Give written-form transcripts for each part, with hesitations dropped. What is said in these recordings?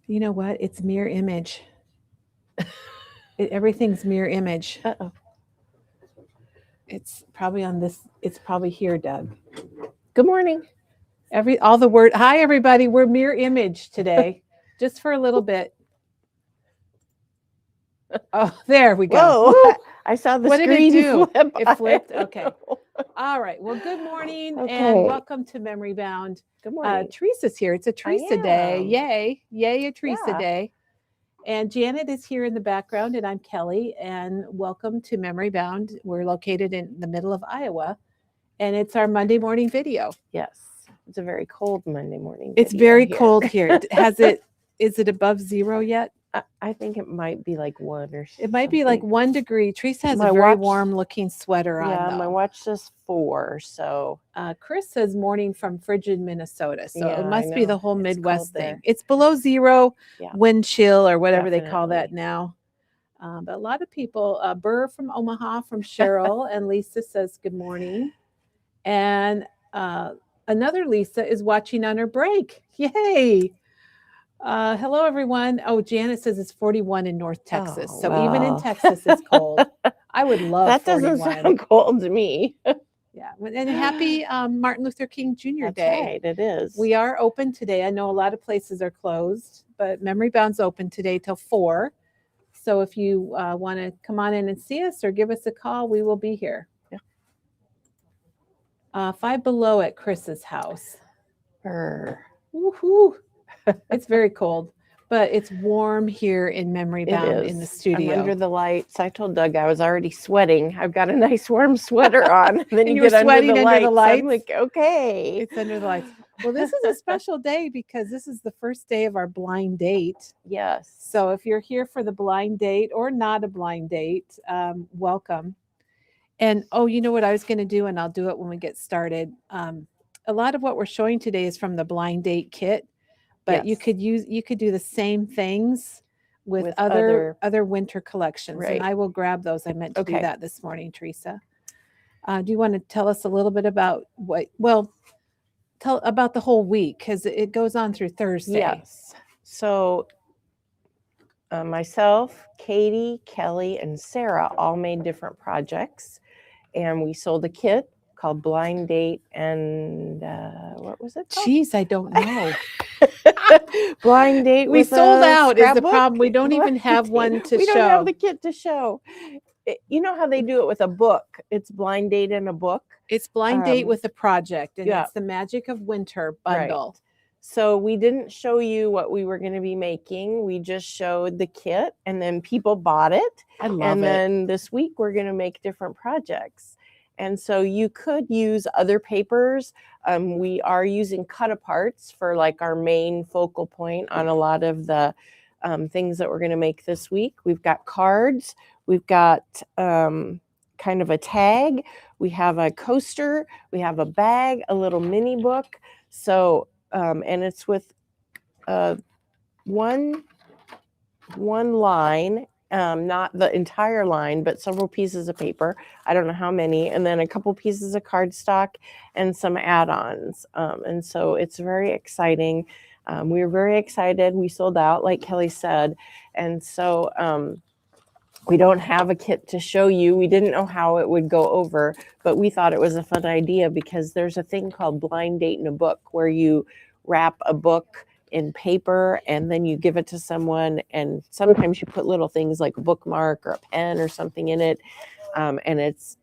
You know what? It's mirror image. Everything's mirror image. Uh-oh. It's probably on this. It's probably here, Doug. Good morning. All the word. Hi, everybody. We're mirror image today, just for a little bit. Oh, there we go. Whoa. I saw the What did it screen do? flip. It flipped. Okay. All right. Well, good morning and Okay. welcome to Memory Bound. Good morning. Teresa's here. It's a Teresa day. am. Yay. Yay, a Teresa Yeah. day. And Janet is here in the background, and I'm Kelly. And welcome to Memory Bound. We're located in the middle of Iowa, and it's our Monday morning video. Yes. It's a very cold Monday morning. It's video very here. cold here. Is it above zero yet? I think it might be like 1 or It might be like 1 degree. Teresa has My a very watch- warm looking sweater on. Yeah, though. my watch says 4, so Chris says morning from frigid Minnesota. So Yeah, it I must be the know. whole It's Midwest cold thing. there. It's below zero, Yeah. wind chill or whatever they call that Definitely. now. But a lot of people, Burr from Omaha, from Cheryl, and Lisa says good morning. And another Lisa is watching on her break. Yay. Hello, everyone. Oh, Janet says it's 41 in North Texas. Oh, so even in well. Texas, it's cold. I would love that 41. doesn't sound cold to me. Yeah. And happy Martin Luther King Jr. That's Day. right, it is. We are open today. I know a lot of places are closed, but Memory Bound's open today till 4. So if you want to come on in and see us or give us a call, we will be here. Yeah. 5 below at Chris's house. Brr. Woohoo! It's very cold, but it's warm here in Memory It Bound is. in the studio. I'm under the lights. I told Doug I was already sweating. I've got a nice warm sweater on. And then And you you get were sweating under the under the lights. I'm lights? like, okay. It's under the lights. Well, this is a special day because this is the first day of our blind date. Yes. So if you're here for the blind date or not a blind date, welcome. And oh, you know what I was going to do, and I'll do it when we get started. A lot of what we're showing today is from the blind date kit, but you Yes. could do the same things with other winter collections. Right. And I will grab those. I meant to do Okay. that this morning, Teresa. Do you want to tell us a little bit about tell about the whole week because it goes on through Thursday. Yes. So myself, Katie, Kelly, and Sarah all made different projects, and we sold a kit called Blind Date, and what was it called? Jeez, I don't know. Blind Date. We with sold a out is the scrapbook? problem. We don't even have one to we show. don't have the kit to show. You know how they do it with a book? It's Blind Date in a book. It's Blind Date with a project, and yeah. it's the Magic of Winter bundle. Right. So we didn't show you what we were going to be making. We just showed the kit, and then people bought it. I love and it. then this week we're going to make different projects. And so you could use other papers. We are using cut-aparts for like our main focal point on a lot of the things that we're going to make this week. We've got cards. We've got kind of a tag. We have a coaster. We have a bag, a little mini book. So, and it's with one line, not the entire line, but several pieces of paper. I don't know how many, and then a couple pieces of cardstock and some add-ons. And so it's very exciting. We were very excited. We sold out, like Kelly said. And so we don't have a kit to show you. We didn't know how it would go over, but we thought it was a fun idea because there's a thing called Blind Date in a book where you wrap a book in paper and then you give it to someone, and sometimes you put little things like a bookmark or a pen or something in it, and it's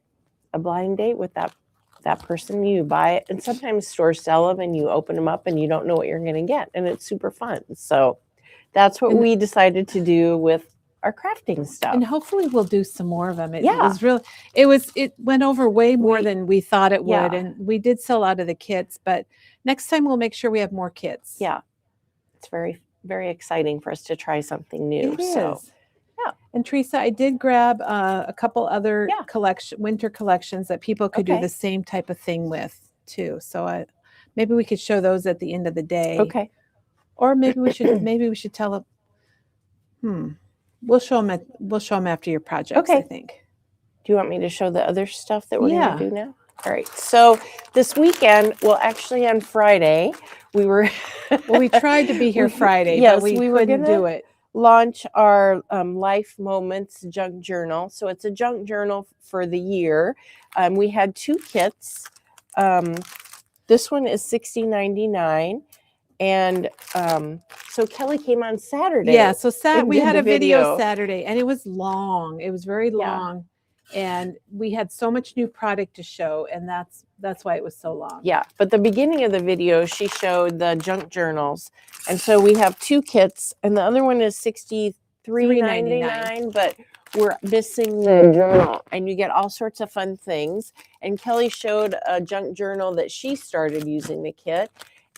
a blind date with that person. You buy it, and sometimes stores sell them and you open them up and you don't know what you're going to get, and it's super fun. So that's what we decided to do with our crafting stuff. And hopefully we'll do some more of them. It Yeah. was it went over way more than we thought it would. Yeah. And we did sell out of the kits, but next time we'll make sure we have more kits. Yeah. It's very, very exciting for us to try something new. It So is. Yeah. And Teresa, I did grab a couple other winter collections that people could do the same type of thing with too. So maybe we could show those at the end of the day. Okay. Or maybe we should tell them. We'll show them after your projects, I think. Do you want me to show the other stuff that we're going to do now? All right. So this weekend, well, actually on Friday, we were Well, we tried to be here Friday, yes, but we were couldn't gonna do it. launch our Life Moments junk journal. So it's a junk journal for the year. We had 2 kits. This one is $60.99. And so Kelly came on Saturday. Yeah, so and we did had the a video video. Saturday, and it was long. It was very Yeah. long, and we had so much new product to show, and that's why it was so long. Yeah, but the beginning of the video, she showed the junk journals, and so we have 2 kits, and the other one is $63.99, but we're missing the journal, and you get all sorts of fun things. And Kelly showed a junk journal that she started using the kit,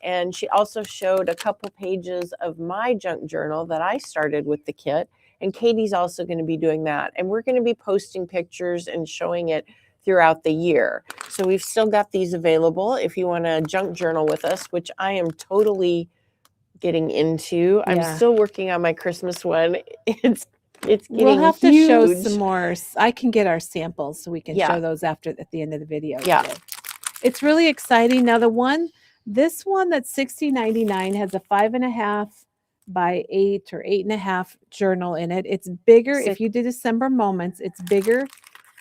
and she also showed a couple pages of my junk journal that I started with the kit. And Katie's also going to be doing that, and we're going to be posting pictures and showing it throughout the year. So we've still got these available if you want to junk journal with us, which I am totally getting into. Yeah. I'm still working on my Christmas one. It's getting We'll have huge. to show some more. I can get our samples so we can Yeah. show those at the end of the video. Yeah. Today. It's really exciting. Now this one that's $60.99 has a 5.5 by 8 or 8.5 journal in it. It's bigger. If you did December Moments, it's bigger.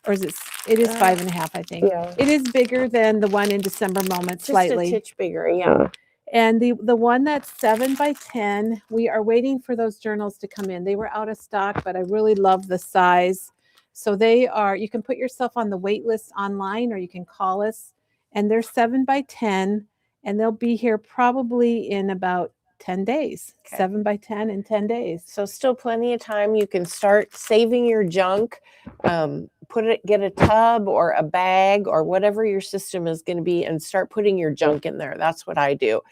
Or is it? It is 5.5, I think. Yeah. It is bigger than the one in December Moments, slightly. Just a titch bigger, yeah. And the one that's 7 by 10, we are waiting for those journals to come in. They were out of stock, but I really love the size. So you can put yourself on the wait list online, or you can call us, and they're 7 by 10, and they'll be here probably in about 10 days. Okay. 7 by 10 in 10 days. So still plenty of time. You can start saving your junk. Get a tub or a bag or whatever your system is going to be, and start putting your junk in there. That's what I do.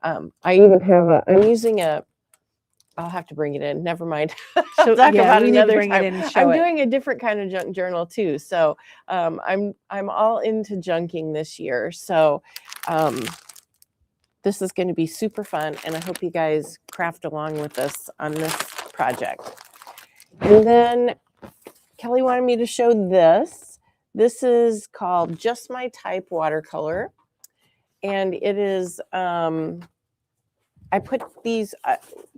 I even have I'm using I'll have to bring it in. Never mind. I'll talk about it another time. I'm doing a different kind of junk journal too. So I'm all into junking this year. So this is going to be super fun, and I hope you guys craft along with us on this project. And then Kelly wanted me to show this. This is called Just My Type watercolor, and it is I put these,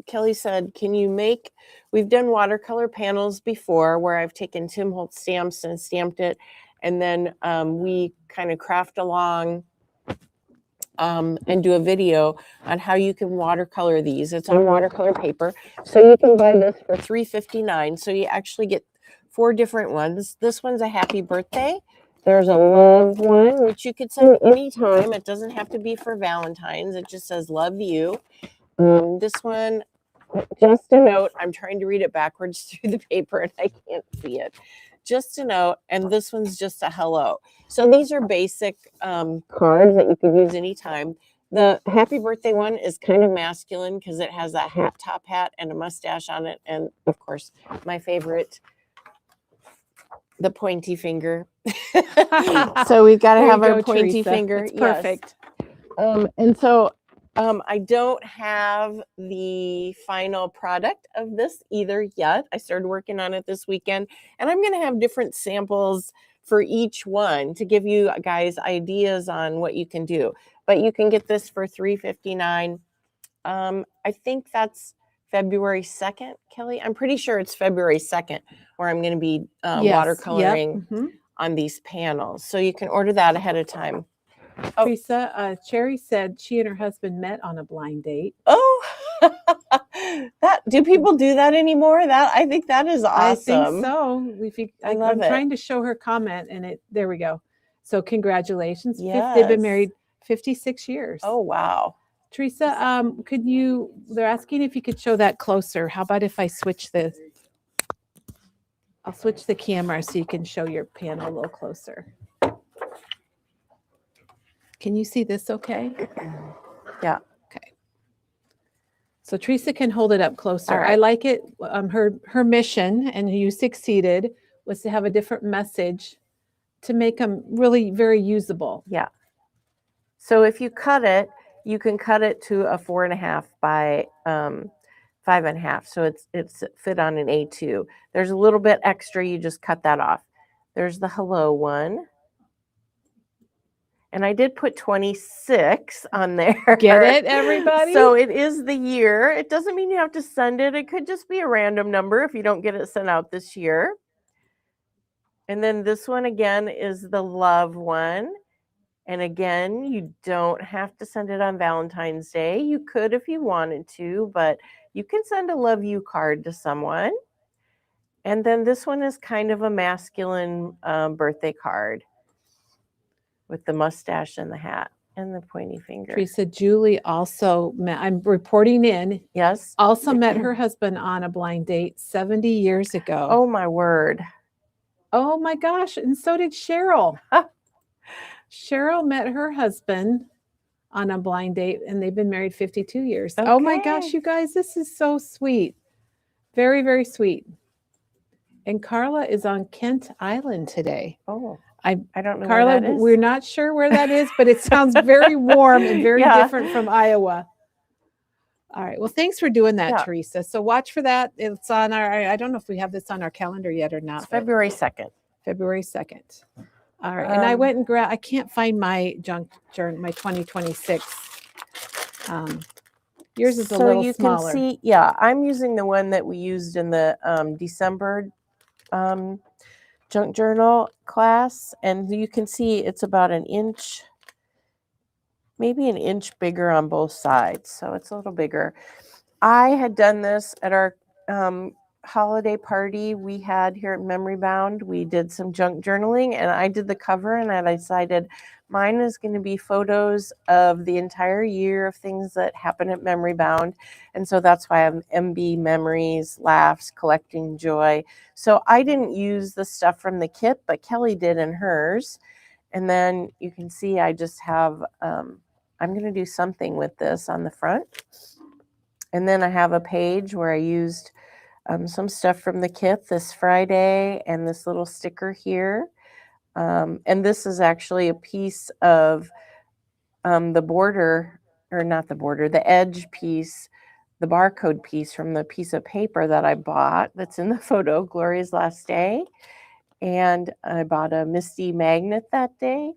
Kelly said, can you make, we've done watercolor panels before where I've taken Tim Holtz stamps and stamped it, and then we kind of craft along and do a video on how you can watercolor these. It's on watercolor paper. So you can buy this for $3.59. So you actually get 4 different ones. This one's a happy birthday. There's a love one, which you could send anytime. It doesn't have to be for Valentine's. It just says love you. This one, just a note. I'm trying to read it backwards through the paper and I can't see it. Just a note. And this one's just a hello. So these are basic cards that you could use anytime. The happy birthday one is kind of masculine because it has a top hat and a mustache on it. And of course, my favorite, the pointy finger. So we've got to have our pointy finger. It's perfect. Yes. And so I don't have the final product of this either yet. I started working on it this weekend, and I'm going to have different samples for each one to give you guys ideas on what you can do. But you can get this for $3.59. I think that's February 2nd, Kelly. I'm pretty sure it's February 2nd where I'm going to be watercoloring on these panels. So you can order that ahead of time. Teresa, Cherry said she and her husband met on a blind date. Oh, do people do that anymore? I think that is awesome. I think so. I'm trying to show her comment, and there we go. So congratulations. Yes. They've been married 56 years. Oh, wow. Teresa, they're asking if you could show that closer. How about if I I'll switch the camera so you can show your panel a little closer. Can you see this okay? Yeah. Okay. So Teresa can hold it up closer. Right. I like it. Her mission, and you succeeded, was to have a different message to make them really very usable. Yeah. So if you cut it, you can cut it to a 4.5 by 5.5. So it's fit on an A2. There's a little bit extra. You just cut that off. There's the hello one. And I did put 26 on there. Get it, everybody? So it is the year. It doesn't mean you have to send it. It could just be a random number if you don't get it sent out this year. And then this one again is the love one. And again, you don't have to send it on Valentine's Day. You could if you wanted to, but you can send a love you card to someone. And then this one is kind of a masculine birthday card with the mustache and the hat and the pointy finger. Teresa, Julie also met, I'm reporting in, Yes. also met her husband on a blind date 70 years ago. Oh, my word. Oh my gosh. And so did Cheryl. Cheryl met her husband on a blind date and they've been married 52 years. Oh my gosh, Okay. you guys, this is so sweet. Very, very sweet. And Carla is on Kent Island today. Oh, I don't know Carla, where that is. we're not sure where that is, but it sounds very warm and very Yeah. different from Iowa. All right. Well, thanks for doing that, Yeah. Teresa. So watch for that. It's on our, I don't know if we have this on our calendar yet or not. It's February 2nd. February 2nd. All right. And I went and grabbed, I can't find my junk journal, my 2026. Yours is a little you smaller. can see, yeah, I'm using the one that we used in the December junk journal class. And you can see it's about an inch, maybe an inch bigger on both sides. So it's a little bigger. I had done this at our holiday party we had here at Memory Bound. We did some junk journaling and I did the cover and I decided mine is going to be photos of the entire year of things that happen at Memory Bound. And so that's why I'm MB Memories, Laughs, Collecting Joy. So I didn't use the stuff from the kit, but Kelly did in hers. And then you can see I just have, I'm going to do something with this on the front. And then I have a page where I used some stuff from the kit this Friday and this little sticker here. And this is actually a piece of the border, or not the border, the edge piece, the barcode piece from the piece of paper that I bought that's in the photo, Gloria's Last Day. And I bought a Misty magnet that day.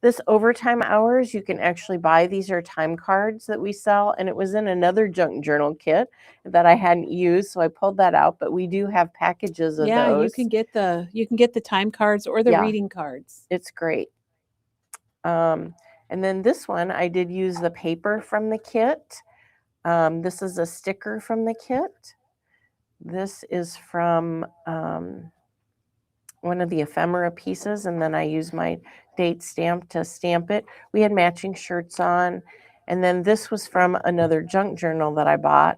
This overtime hours, you can actually buy. These are time cards that we sell, and it was in another junk journal kit that I hadn't used, so I pulled that out. But we do have packages of those. You can get the time cards or the reading cards. It's great. And then this one, I did use the paper from the kit. This is a sticker from the kit. This is from one of the ephemera pieces, and then I used my date stamp to stamp it. We had matching shirts on. And then this was from another junk journal that I bought.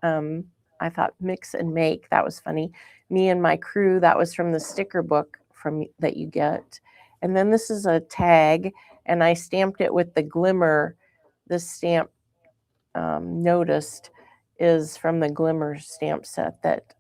I thought mix and make, that was funny. Me and my crew, that was from the sticker book that you get. And then this is a tag, and I stamped it with the glimmer. This stamp noticed is from the glimmer stamp set that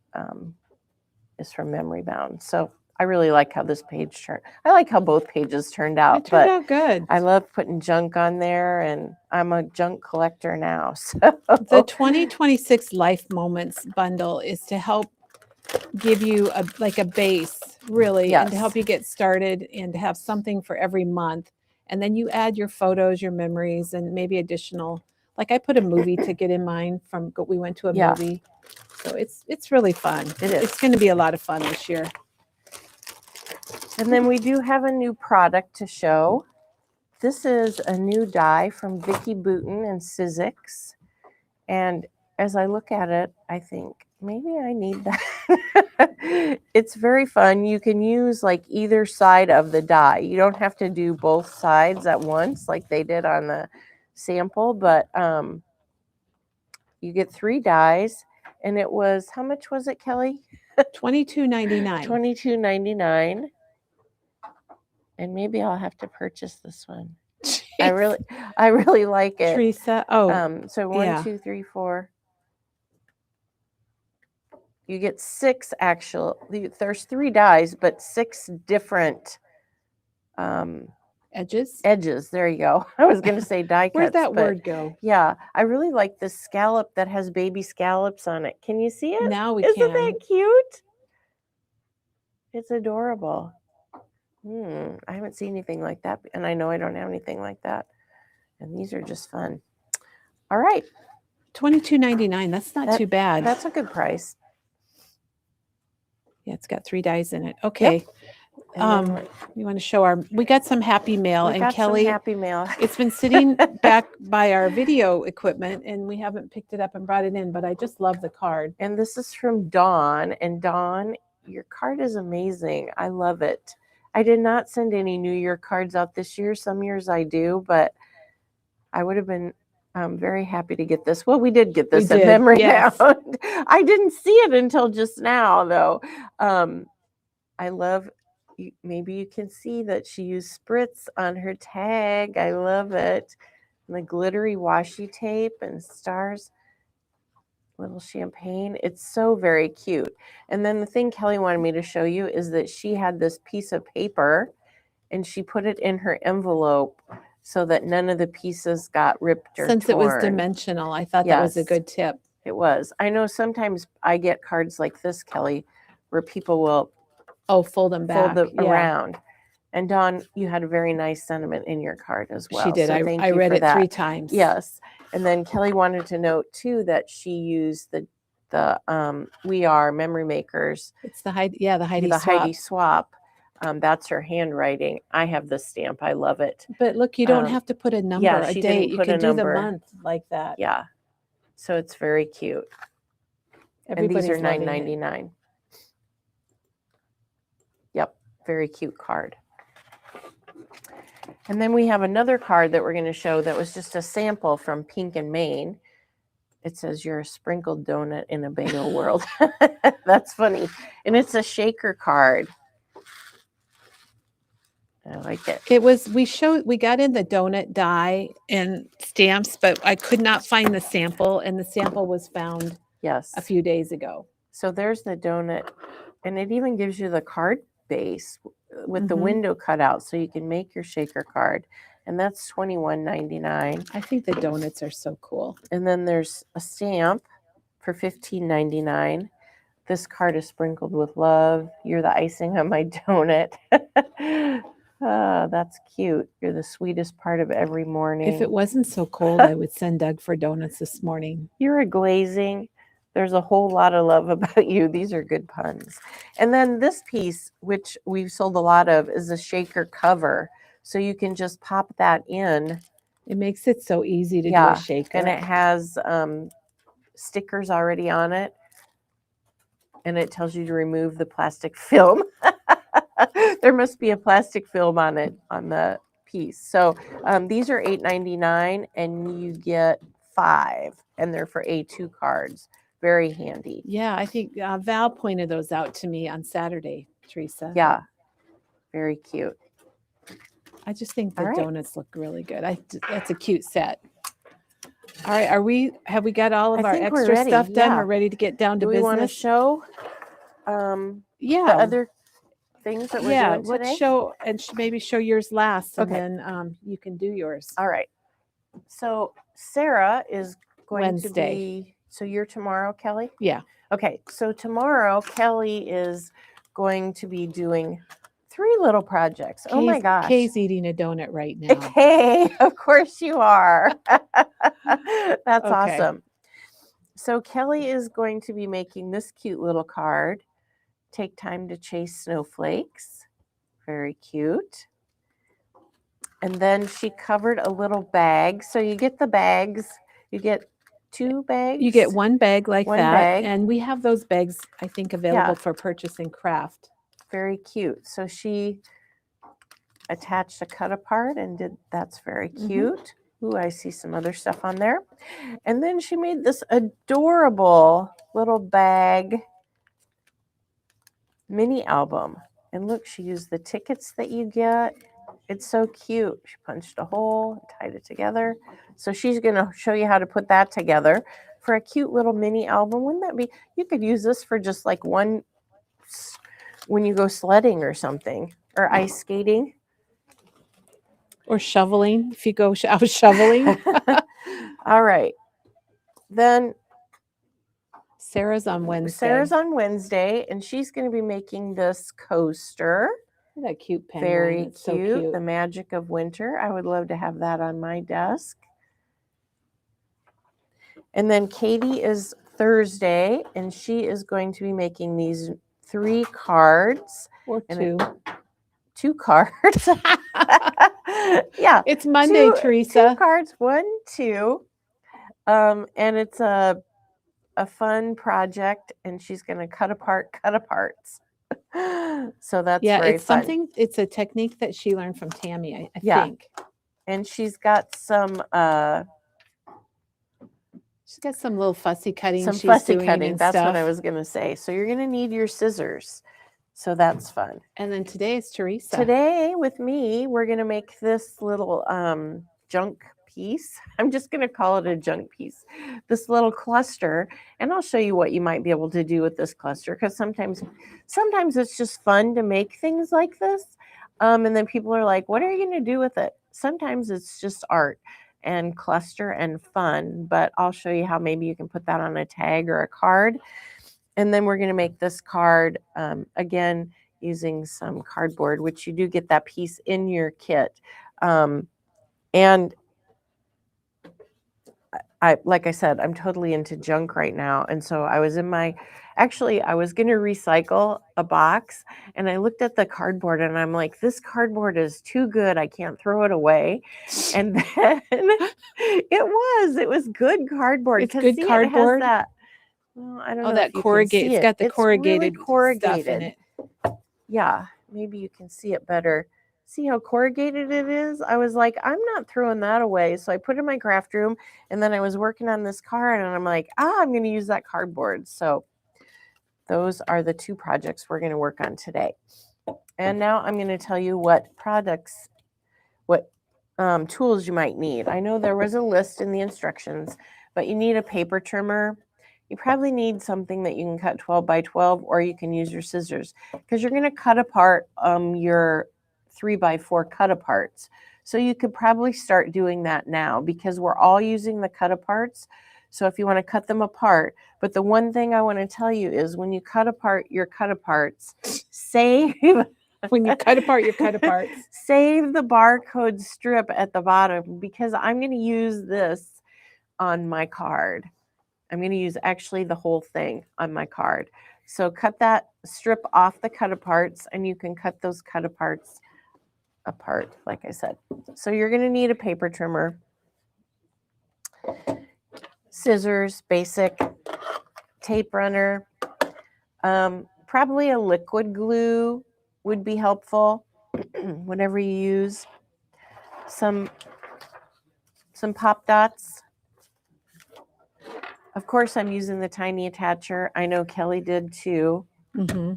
is from Memory Bound. So I really like how this page turned. I like how both pages turned out. It turned out good. I love putting junk on there, and I'm a junk collector now. So the 2026 Life Moments bundle is to help give you a base, really, and to help you get started and to have something for every month. And then you add your photos, your memories, and maybe additional. Like I put a movie ticket in mine from we went to a movie. So it's really fun. It is. It's going to be a lot of fun this year. And then we do have a new product to show. This is a new die from Vicki Booten and Sizzix. And as I look at it, I think, maybe I need that. It's very fun. You can use like either side of the die. You don't have to do both sides at once like they did on the sample, but you get 3 dies. And it was, how much was it, Kelly? $22.99. $22.99. And maybe I'll have to purchase this one. Jeez. I really like it. Teresa. So 1, 2, 3, 4. You get 6 actual. There's 3 dies, but 6 different edges. Edges. There you go. I was going to say die cuts. Where'd that word go? Yeah, I really like this scallop that has baby scallops on it. Can you see it? Now we Isn't can. that cute? It's adorable. I haven't seen anything like that, and I know I don't have anything like that. And these are just fun. All right. $22.99. That's not too bad. That's a good price. Yeah, it's got 3 dies in it. Okay. And You want to show we got some Happy Mail, we and got Kelly, some Happy Mail. it's been sitting back by our video equipment, and we haven't picked it up and brought it in, but I just love the card. And this is from Dawn. And Dawn, your card is amazing. I love it. I did not send any New Year cards out this year. Some years I do, but I would have been very happy to get this. Well, we did get this at Memory Mound. I didn't see it until just now, though. I love, maybe you can see that she used spritz on her tag. I love it. And the glittery washi tape and stars, little champagne. It's so very cute. And then the thing Kelly wanted me to show you is that she had this piece of paper and she put it in her envelope so that none of the pieces got ripped or Since torn. it was dimensional, I thought that was a good tip. It was. I know sometimes I get cards like this, Kelly, where people will fold them back, around. And Dawn, you had a very nice sentiment in your card as well. She did. So I read it 3 times. Yes. And then Kelly wanted to note too that she used the We Are Memory Makers. It's the Heidi Swap. That's her handwriting. I have the stamp. I love it. But look, you don't have to put a number, a date. You can do the month like that. Yeah. So it's very cute. And these are $9.99. Yep. Very cute card. And then we have another card that we're going to show that was just a sample from Pink and Maine. It says, "You're a sprinkled donut in a bagel world." That's funny. And it's a shaker card. I like it. It was, we got in the donut die and stamps, but I could not find the sample, and the sample was found a few days ago. So there's the donut, and it even gives you the card base with the window cut out so you can make your shaker card. And that's $21.99. I think the donuts are so cool. And then there's a stamp for $15.99. This card is sprinkled with love. You're the icing on my donut. That's cute. You're the sweetest part of every morning. If it wasn't so cold, I would send Doug for donuts this morning. You're a glazing. There's a whole lot of love about you. These are good puns. And then this piece, which we've sold a lot of, is a shaker cover. So you can just pop that in. It makes it so easy to do a shaker. And it has stickers already on it. And it tells you to remove the plastic film. There must be a plastic film on it, on the piece. So these are $8.99, and you get 5, and they're for A2 cards. Very handy. Yeah, I think Val pointed those out to me on Saturday, Teresa. Yeah, very cute. I just think the donuts look really good. That's a cute set. All right, have we got all of our extra stuff done? We're ready to get down to business. Do we want to show the other things that we're doing today? Let's show, and maybe show yours last, and then you can do yours. All right. So Sarah is going to be, so you're tomorrow, Kelly? Yeah. Okay, so tomorrow Kelly is going to be doing 3 little projects. Oh my gosh. Kay's eating a donut right now. Kay, of course you are. That's awesome. So Kelly is going to be making this cute little card. Take time to chase snowflakes. Very cute. And then she covered a little bag. So you get the bags. You get 2 bags. You get 1 bag like that. And we have those bags, I think, available for purchase in craft. Very cute. So she attached a cut apart and that's very cute. Ooh, I see some other stuff on there. And then she made this adorable little bag mini album. And look, she used the tickets that you get. It's so cute. She punched a hole, tied it together. So she's going to show you how to put that together for a cute little mini album. Wouldn't that be? You could use this for just like one when you go sledding or something, or ice skating. Or shoveling, if you go out shoveling. All right. Then Sarah's on Wednesday. Sarah's on Wednesday, and she's going to be making this coaster. Look at that cute pen line. Very It's so cute. cute. The Magic of Winter. I would love to have that on my desk. And then Katie is Thursday, and she is going to be making these 3 cards. Or And 2. 2 cards. Yeah. It's Monday, 2 Teresa. cards, 1, 2. And it's a fun project, and she's going to cut aparts. So that's very it's fun. something. It's a technique that she learned from Tammy, I Yeah. think. And she's got some She's got some little fussy cutting. some she's fussy doing cutting. and That's stuff. what I was going to say. So you're going to need your scissors. So that's fun. And then today is Teresa. Today with me, we're going to make this little junk piece. I'm just going to call it a junk piece. This little cluster, and I'll show you what you might be able to do with this cluster, because sometimes it's just fun to make things like this. And then people are like, what are you going to do with it? Sometimes it's just art and cluster and fun, but I'll show you how maybe you can put that on a tag or a card. And then we're going to make this card again using some cardboard, which you do get that piece in your kit. And like I said, I'm totally into junk right now. And so I was I was going to recycle a box, and I looked at the cardboard and I'm like, this cardboard is too good. I can't throw it away. And then it was good cardboard. It's good cardboard. It has that, well, I don't know that if you corrugated. can see it's got the It's corrugated, really corrugated stuff in it. Yeah, maybe you can see it better. See how corrugated it is? I was like, I'm not throwing that away. So I put it in my craft room, and then I was working on this card, and I'm like, I'm going to use that cardboard. So those are the 2 projects we're going to work on today. And now I'm going to tell you what tools you might need. I know there was a list in the instructions, but you need a paper trimmer. You probably need something that you can cut 12 by 12, or you can use your scissors, because you're going to cut apart your 3 by 4 cut aparts. So you could probably start doing that now, because we're all using the cut aparts. So if you want to cut them apart, but the one thing I want to tell you is when you cut apart your cut aparts, save when you cut apart your cut aparts, save the barcode strip at the bottom, because I'm going to use this on my card. I'm going to use actually the whole thing on my card. So cut that strip off the cut aparts, and you can cut those cut aparts apart, like I said. So you're going to need a paper trimmer, scissors, basic, tape runner, probably a liquid glue would be helpful, whatever you use, some pop dots. Of course, I'm using the tiny attacher. I know Kelly did too. Mm-hmm.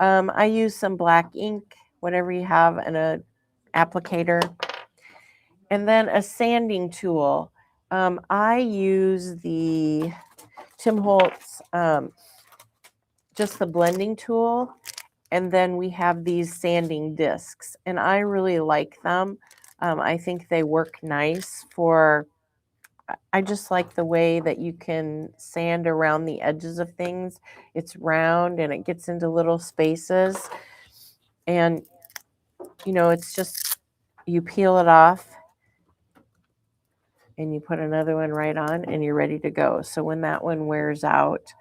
I use some black ink, whatever you have, and a applicator. And then a sanding tool. I use the Tim Holtz, just the blending tool. And then we have these sanding discs, and I really like them. I think they work nice I just like the way that you can sand around the edges of things. It's round and it gets into little spaces. And, it's just, you peel it off and you put another one right on, and you're ready to go. So when that one wears out,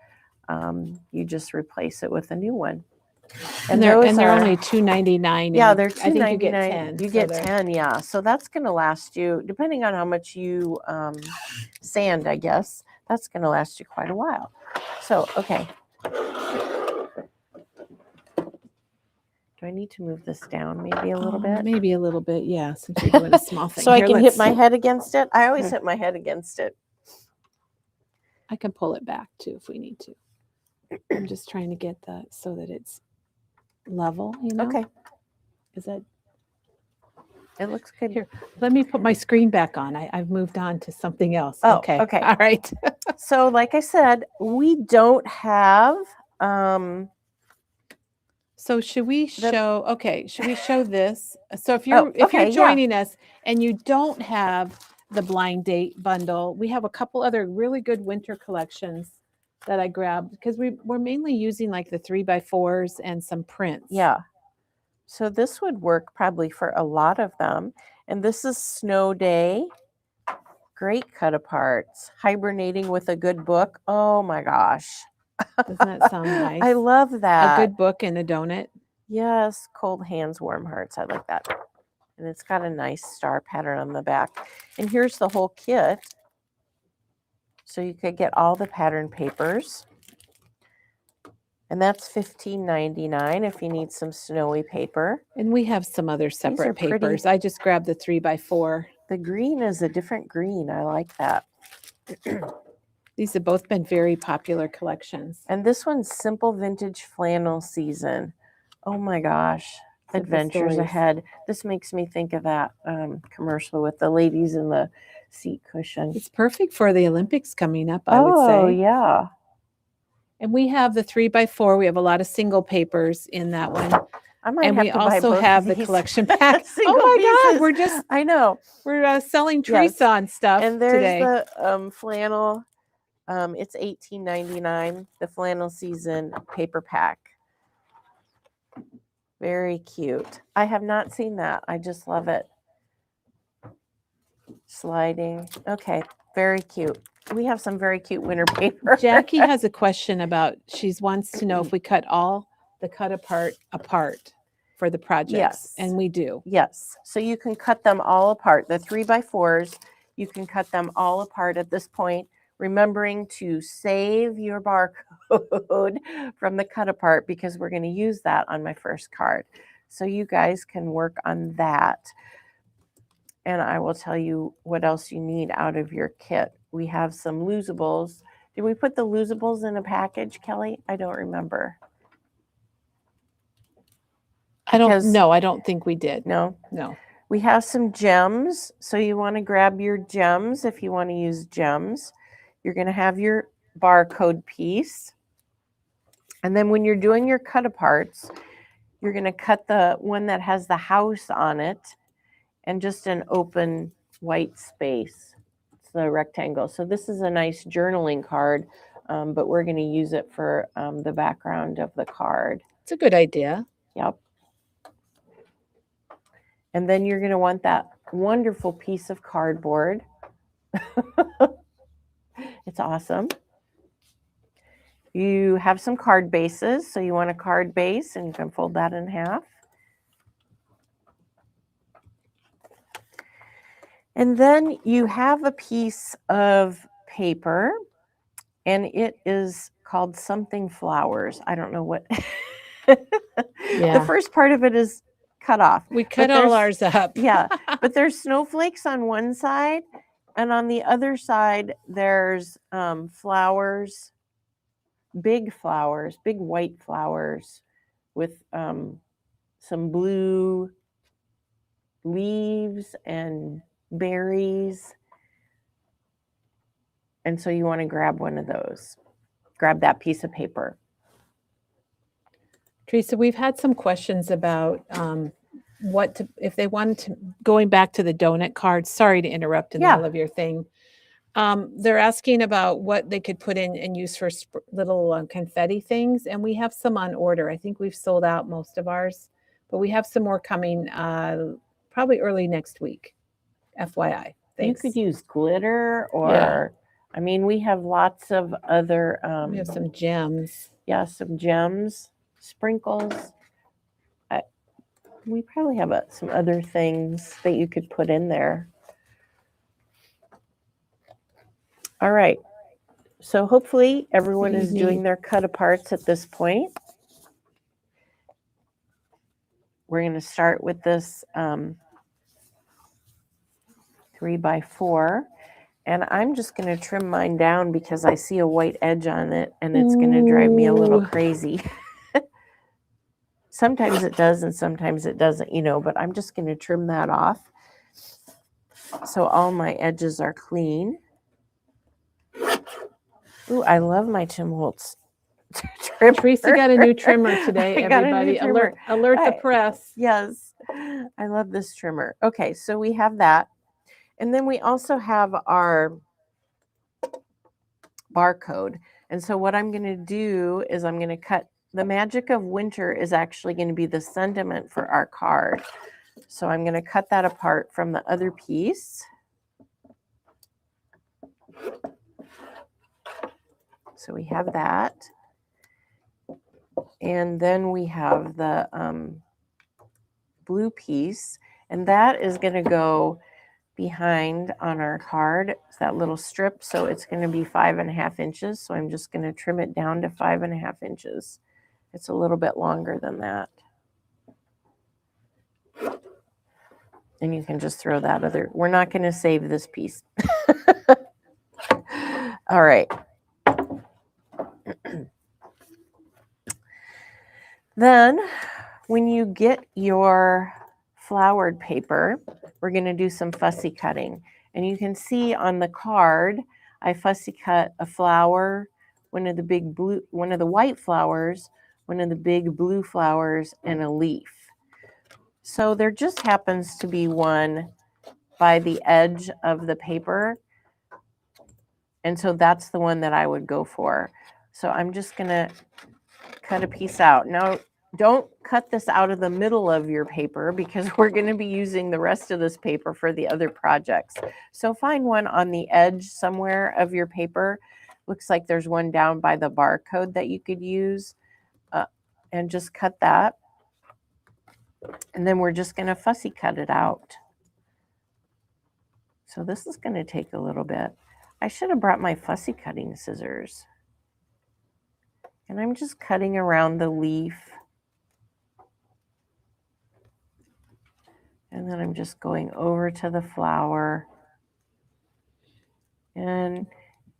you just replace it with a new one. And they're only $2.99. Yeah, they're $2.99. I think you get 10. You get 10, yeah. So that's going to last you, depending on how much you sand, I guess, that's going to last you quite a while. So, okay. Do I need to move this down maybe a little bit? Maybe a little bit, yeah, since you're doing a small thing. So I can hit my head against it? I always hit my head against it. I can pull it back too if we need to. I'm just trying to get so that it's level, Okay. Is that? It looks good. Here, let me put my screen back on. I've moved on to something else. Oh, okay. okay. All right. So like I said, we don't have so should we show this? So if you're joining us and you don't have the blind date bundle, we have a couple other really good winter collections that I grabbed, because we're mainly using like the 3x4s and some prints. Yeah. So this would work probably for a lot of them. And this is Snow Day. Great cut aparts. Hibernating with a good book. Oh my gosh. Doesn't that sound nice? I love A that. good book and a donut. Yes, cold hands, warm hearts. I like that. And it's got a nice star pattern on the back. And here's the whole kit. So you could get all the pattern papers. And that's $15.99 if you need some snowy paper. And we have some other separate pretty. papers. I just grabbed the 3x4. The green is a different green. I like that. These have both been very popular collections. And this one's Simple Vintage Flannel Season. Oh my gosh. Simple Adventures Stories. Ahead. This makes me think of that commercial with the ladies in the seat cushion. It's perfect for the Olympics coming up, I would Oh, say. yeah. And we have the 3x4. We have a lot of single papers in that one. I might And have we to buy also both have of the these. collection pack. Single Oh my pieces. God, I know. we're selling Yes. Teresa on stuff And there's today. the flannel. It's $18.99. The Flannel Season paper pack. Very cute. I have not seen that. I just love it. Sliding. Okay, very cute. We have some very cute winter paper. Jackie has a question about, she wants to know if we cut all the cut apart for the projects. Yes. And we do. Yes. So you can cut them all apart. The 3x4s, you can cut them all apart at this point, remembering to save your barcode from the cut apart because we're going to use that on my first card. So you guys can work on that. And I will tell you what else you need out of your kit. We have some loosables. Did we put the loosables in a package, Kelly? I don't remember. I don't think we did. No? No. We have some gems. So you want to grab your gems if you want to use gems. You're going to have your barcode piece. And then when you're doing your cut aparts, you're going to cut the one that has the house on it and just an open white space. It's the rectangle. So this is a nice journaling card, but we're going to use it for the background of the card. It's a good idea. Yep. And then you're going to want that wonderful piece of cardboard. It's awesome. You have some card bases. So you want a card base and you can fold that in half. And then you have a piece of paper and it is called something flowers. I don't know what. Yeah. The first part of it is cut off. We cut all ours up. Yeah, but there's snowflakes on one side, and on the other side there's flowers, big white flowers with some blue leaves and berries. And so you want to grab one of those. Grab that piece of paper. Teresa, we've had some questions about if they wanted to, going back to the donut card. Sorry to interrupt in the middle of your thing. They're asking about what they could put in and use for little confetti things. And we have some on order. I think we've sold out most of ours, but we have some more coming probably early next week. FYI. Thanks. You could use glitter or, I mean, we have lots of other. We have some gems. Yeah, some gems, sprinkles. We probably have some other things that you could put in there. All right. So hopefully everyone is doing their cut aparts at this point. We're going to start with this 3x4. And I'm just going to trim mine down because I see a white edge on it and it's going to drive me a little crazy. Sometimes it does and sometimes it doesn't, but I'm just going to trim that off so all my edges are clean. Ooh, I love my Tim Holtz trimmer. Teresa got a new trimmer today, everybody. Trimmer. Alert the press. Yes, I love this trimmer. Okay, so we have that. And then we also have our barcode. And so what I'm going to do is I'm going to cut the magic of winter is actually going to be the sentiment for our card. So I'm going to cut that apart from the other piece. So we have that. And then we have the blue piece, and that is going to go behind on our card. It's that little strip, so it's going to be 5.5 inches. So I'm just going to trim it down to 5.5 inches. It's a little bit longer than that. And you can just throw that other, we're not going to save this piece. All right. Then when you get your flowered paper, we're going to do some fussy cutting. And you can see on the card, I fussy cut a flower, one of the white flowers, one of the big blue flowers, and a leaf. So there just happens to be one by the edge of the paper. And so that's the one that I would go for. So I'm just going to cut a piece out. Now, don't cut this out of the middle of your paper because we're going to be using the rest of this paper for the other projects. So find one on the edge somewhere of your paper. Looks like there's one down by the barcode that you could use, and just cut that. And then we're just going to fussy cut it out. So this is going to take a little bit. I should have brought my fussy cutting scissors. And I'm just cutting around the leaf. And then I'm just going over to the flower. And,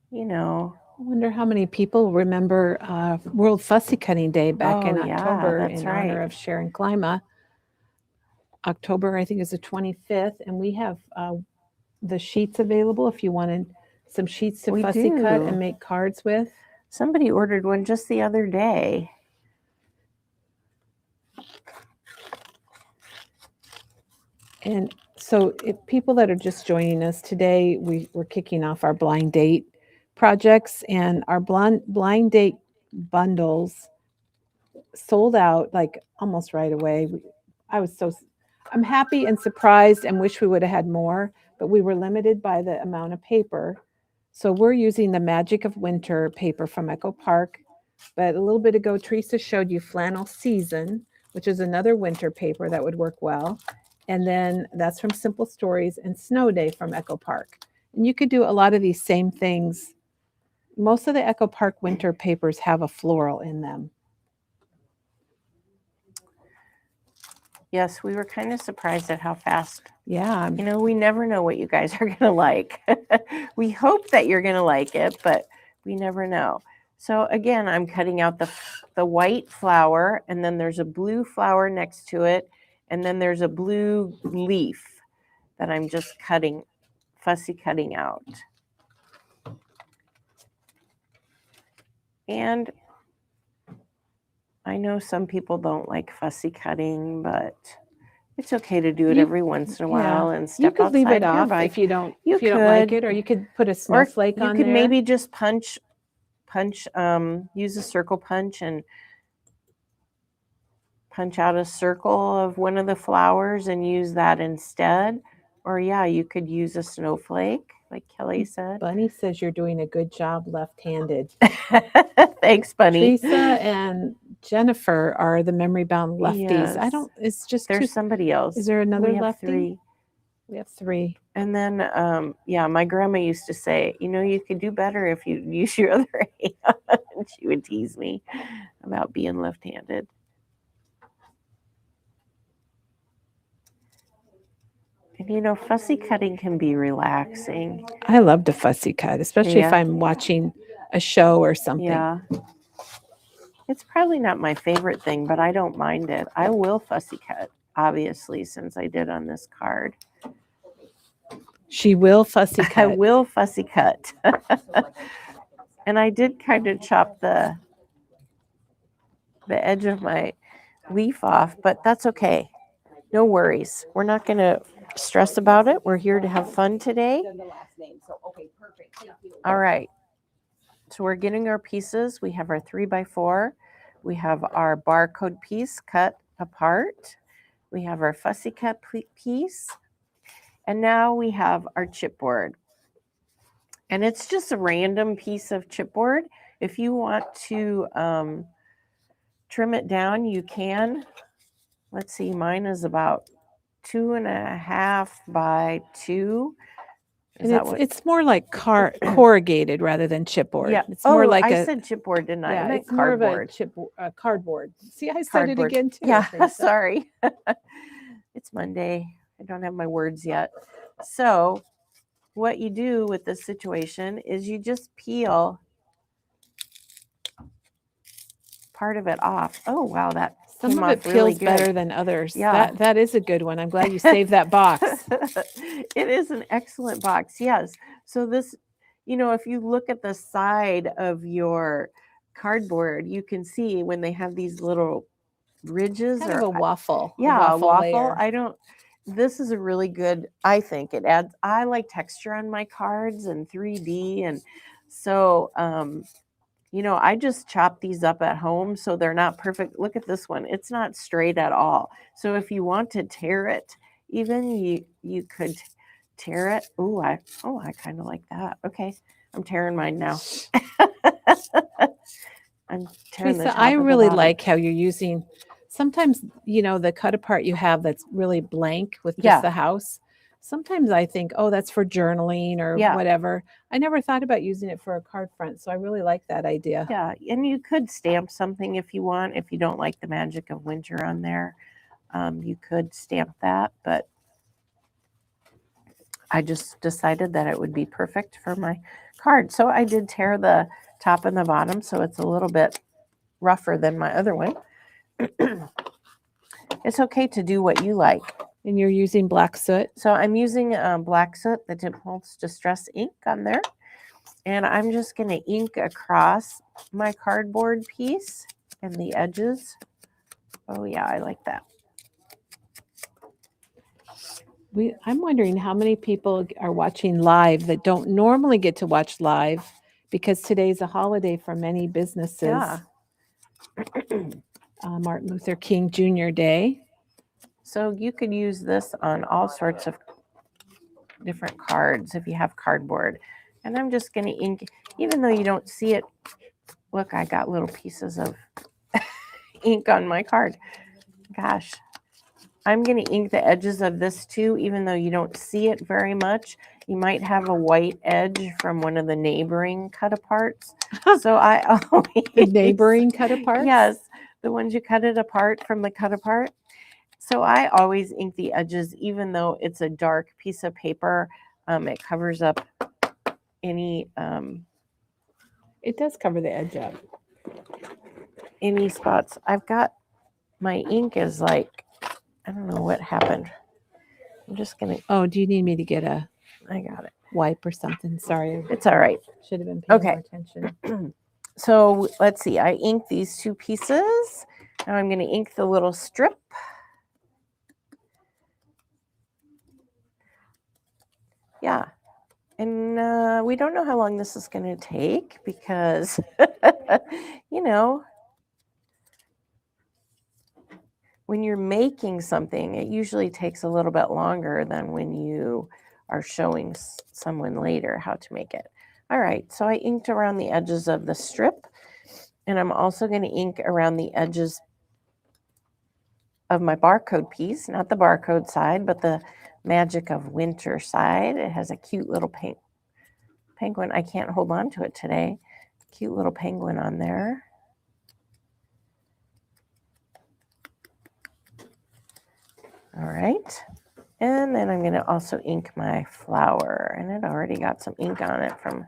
you know. I wonder how many people remember World Fussy Cutting Day back in October that's in right. honor of Sharon Klima. October, I think, is the 25th. And we have the sheets available if you wanted some sheets to fussy cut and make cards with. Somebody ordered one just the other day. And so if people that are just joining us today, we're kicking off our blind date projects, and our blind date bundles sold out like almost right away. I'm happy and surprised and wish we would have had more, but we were limited by the amount of paper. So we're using the Magic of Winter paper from Echo Park. But a little bit ago, Teresa showed you Flannel Season, which is another winter paper that would work well. And then that's from Simple Stories, and Snow Day from Echo Park. And you could do a lot of these same things. Most of the Echo Park winter papers have a floral in them. Yes, we were kind of surprised at how fast. Yeah. You know, we never know what you guys are going to like. We hope that you're going to like it, but we never know. So again, I'm cutting out the white flower, and then there's a blue flower next to it, and then there's a blue leaf that I'm just fussy cutting out. And I know some people don't like fussy cutting, but it's okay to do it every once in a while and step outside. You could leave it off if you don't like it, or you could put a snowflake on there. You could maybe just use a circle punch and punch out a circle of one of the flowers and use that instead. Or yeah, you could use a snowflake, like Kelly said. Bunny says you're doing a good job left-handed. Thanks, Bunny. Teresa and Jennifer are the memory bound lefties. Yes. It's just there's somebody else. Is there another lefty? 3. We have 3. And then, my grandma used to say, you could do better if you use your other hand. She would tease me about being left-handed. And, fussy cutting can be relaxing. I love to fussy cut, especially if I'm watching a show or something. Yeah. It's probably not my favorite thing, but I don't mind it. I will fussy cut, obviously, since I did on this card. She will fussy cut. I will fussy cut. And I did kind of chop the edge of my leaf off, but that's okay. No worries. We're not going to stress about it. We're here to have fun today. All right. So we're getting our pieces. We have our 3x4. We have our barcode piece cut apart. We have our fussy cut piece. And now we have our chipboard. And it's just a random piece of chipboard. If you want to trim it down, you can. Let's see, mine is about 2.5 by 2. And it's more like corrugated rather than chipboard. Yeah. It's more like I said chipboard, didn't I? Yeah, I meant it's cardboard. more of a cardboard. See, I said Cardboard. it again too. Yeah, Teresa. sorry. It's Monday. I don't have my words yet. So what you do with this situation is you just peel part of it off. Oh, wow, that Some came of it off really peels good. better than others. Yeah. That is a good one. I'm glad you saved that box. It is an excellent box, yes. So this, if you look at the side of your cardboard, you can see when they have these little ridges Kind of a waffle. Yeah, a waffle layer. This is a really good, I think it adds, I like texture on my cards and 3D. And so, I just chop these up at home so they're not perfect. Look at this one. It's not straight at all. So if you want to tear it, even you could tear it. I kind of like that. Okay. I'm tearing mine now. I'm tearing Teresa, I really like how you're using sometimes, the cut apart you have that's really blank with just the house. Sometimes I think, that's for journaling or whatever. I never thought about using it for a card front, so I really like that idea. Yeah, and you could stamp something if you want. If you don't like the magic of winter on there, you could stamp that, but I just decided that it would be perfect for my card. So I did tear the top and the bottom, so it's a little bit rougher than my other one. It's okay to do what you like. And you're using black soot? So I'm using black soot, the Dimples Distress ink on there. And I'm just going to ink across my cardboard piece and the edges. Oh, yeah, I like that. I'm wondering how many people are watching live that don't normally get to watch live because today's a holiday for many businesses. Yeah. Martin Luther King Jr. Day. So you could use this on all sorts of different cards if you have cardboard. And I'm just going to ink, even though you don't see it. Look, I got little pieces of ink on my card. Gosh. I'm going to ink the edges of this too, even though you don't see it very much. You might have a white edge from one of the neighboring cut aparts. So I always... The neighboring cut aparts? Yes, the ones you cut it apart from the cut apart. So I always ink the edges, even though it's a dark piece of paper. It covers up any... It does cover the edge up. Any spots. I've got... My ink is like... I don't know what happened. I'm just going to... Oh, do you need me to get a... I got it. Wipe or something? Sorry. It's all right. Should have been paying more attention. So let's see. I inked these two pieces. Now I'm going to ink the little strip. Yeah. And we don't know how long this is going to take because, when you're making something, it usually takes a little bit longer than when you are showing someone later how to make it. All right, so I inked around the edges of the strip, and I'm also going to ink around the edges of my barcode piece, not the barcode side, but the Magic of Winter side. It has a cute little penguin. I can't hold on to it today. Cute little penguin on there. All right, and then I'm going to also ink my flower, and it already got some ink on it from...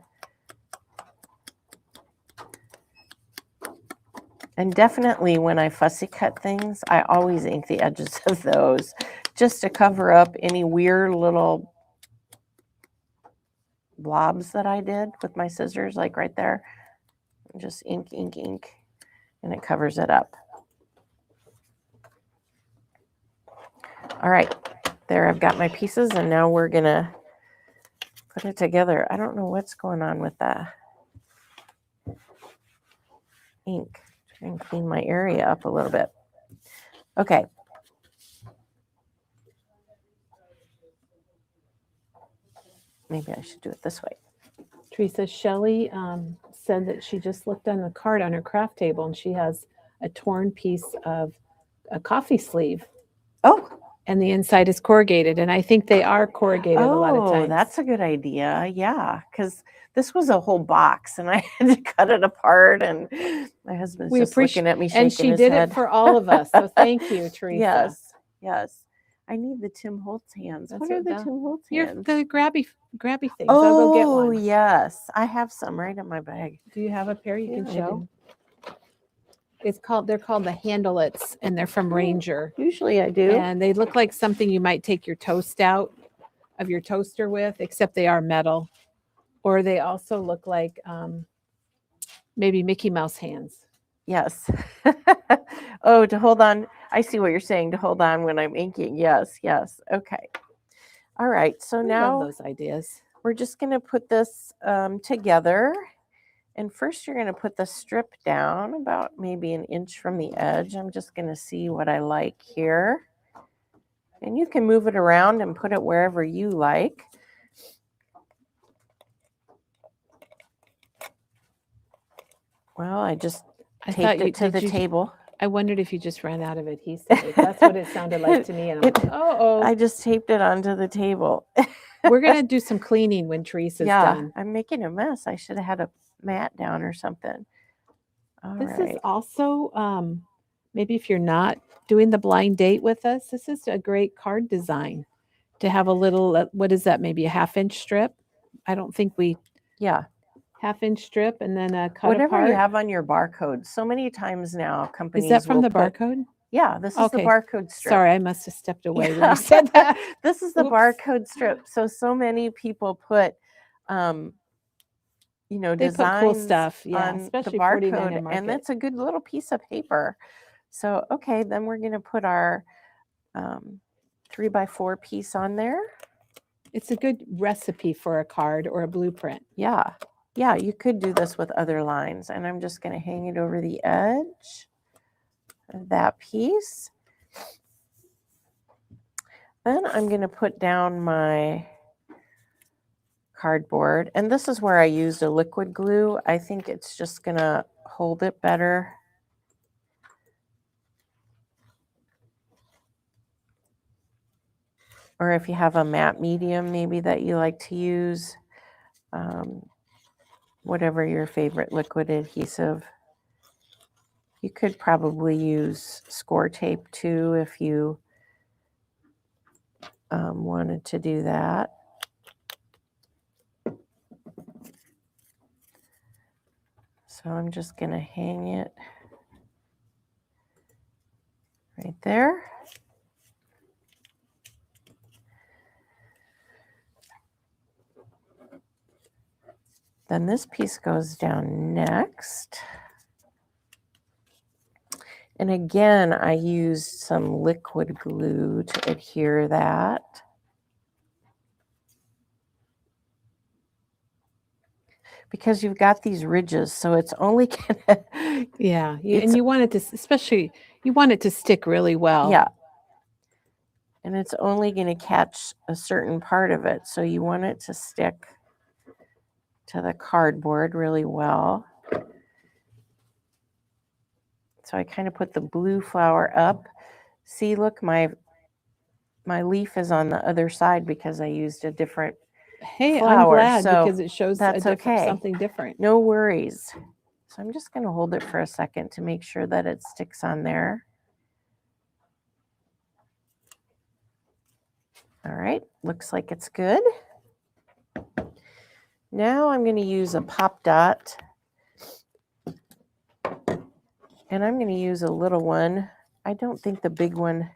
And definitely when I fussy cut things, I always ink the edges of those just to cover up any weird little blobs that I did with my scissors, like right there. Just ink, ink, ink, and it covers it up. All right, there I've got my pieces, and now we're going to put it together. I don't know what's going on with the ink. and clean my area up a little bit. Okay. Maybe I should do it this way. Teresa, Shelley said that she just looked on the card on her craft table and she has a torn piece of a coffee sleeve. Oh, and the inside is corrugated. And I think they are corrugated a lot of times. That's a good idea. Yeah, because this was a whole box and I had to cut it apart. And my husband's just looking at me shaking his head. And she did it for all of us. So thank you, Teresa. Yes. I need the Tim Holtz hands. What are the Tim Holtz hands? The grabby things. I'll go get one. Oh, yes. I have some right in my bag. Do you have a pair you can show? They're called the Handlets, and they're from Ranger. Usually I do. And they look like something you might take your toast out of your toaster with, except they are metal. Or they also look like maybe Mickey Mouse hands. Yes. Oh, to hold on. I see what you're saying, to hold on when I'm inking. Yes. Okay. All right. So now those ideas. We're just going to put this together. And first you're going to put the strip down about maybe an inch from the edge. I'm just going to see what I like here. And you can move it around and put it wherever you like. Well, I just taped it to the table. I wondered if you just ran out of adhesive. That's what it sounded like to me. And I'm like, I just taped it onto the table. We're going to do some cleaning when Teresa's done. I'm making a mess. I should have had a mat down or something. This is also, maybe if you're not doing the blind date with us, this is a great card design to have a little, what is that, maybe a 1/2 inch strip? I don't think we... Yeah. 1/2 inch strip and then a cut Whatever apart. you have on your barcode. So many times now companies Is that from the barcode? Yeah, this is the barcode strip. Sorry, I must have stepped away when you said that. This is the barcode strip. So many people put they designs put cool stuff, on especially the barcode, and that's a good little piece of paper. So okay, then we're going to put our 3x4 piece on there. It's a good recipe for a card or a blueprint. Yeah, you could do this with other lines, and I'm just going to hang it over the edge of that piece. Then I'm going to put down my cardboard, and this is where I used a liquid glue. I think it's just going to hold it better. Or if you have a matte medium maybe that you like to use, whatever your favorite liquid adhesive. You could probably use score tape too if you wanted to do that. So I'm just going to hang it right there. Then this piece goes down next. And again, I used some liquid glue to adhere that. Because you've got these ridges, so it's only gonna... Yeah, and you want it to, especially, you want it to stick really well. Yeah. And it's only going to catch a certain part of it, so you want it to stick to the cardboard really well. So I kind of put the blue flower up. See, look, my leaf is on the other side because I used a different flower. I'm glad, so because it shows something different. No worries. So I'm just going to hold it for a second to make sure that it sticks on there. All right, looks like it's good. Now I'm going to use a pop dot. And I'm going to use a little one. I don't think the big one,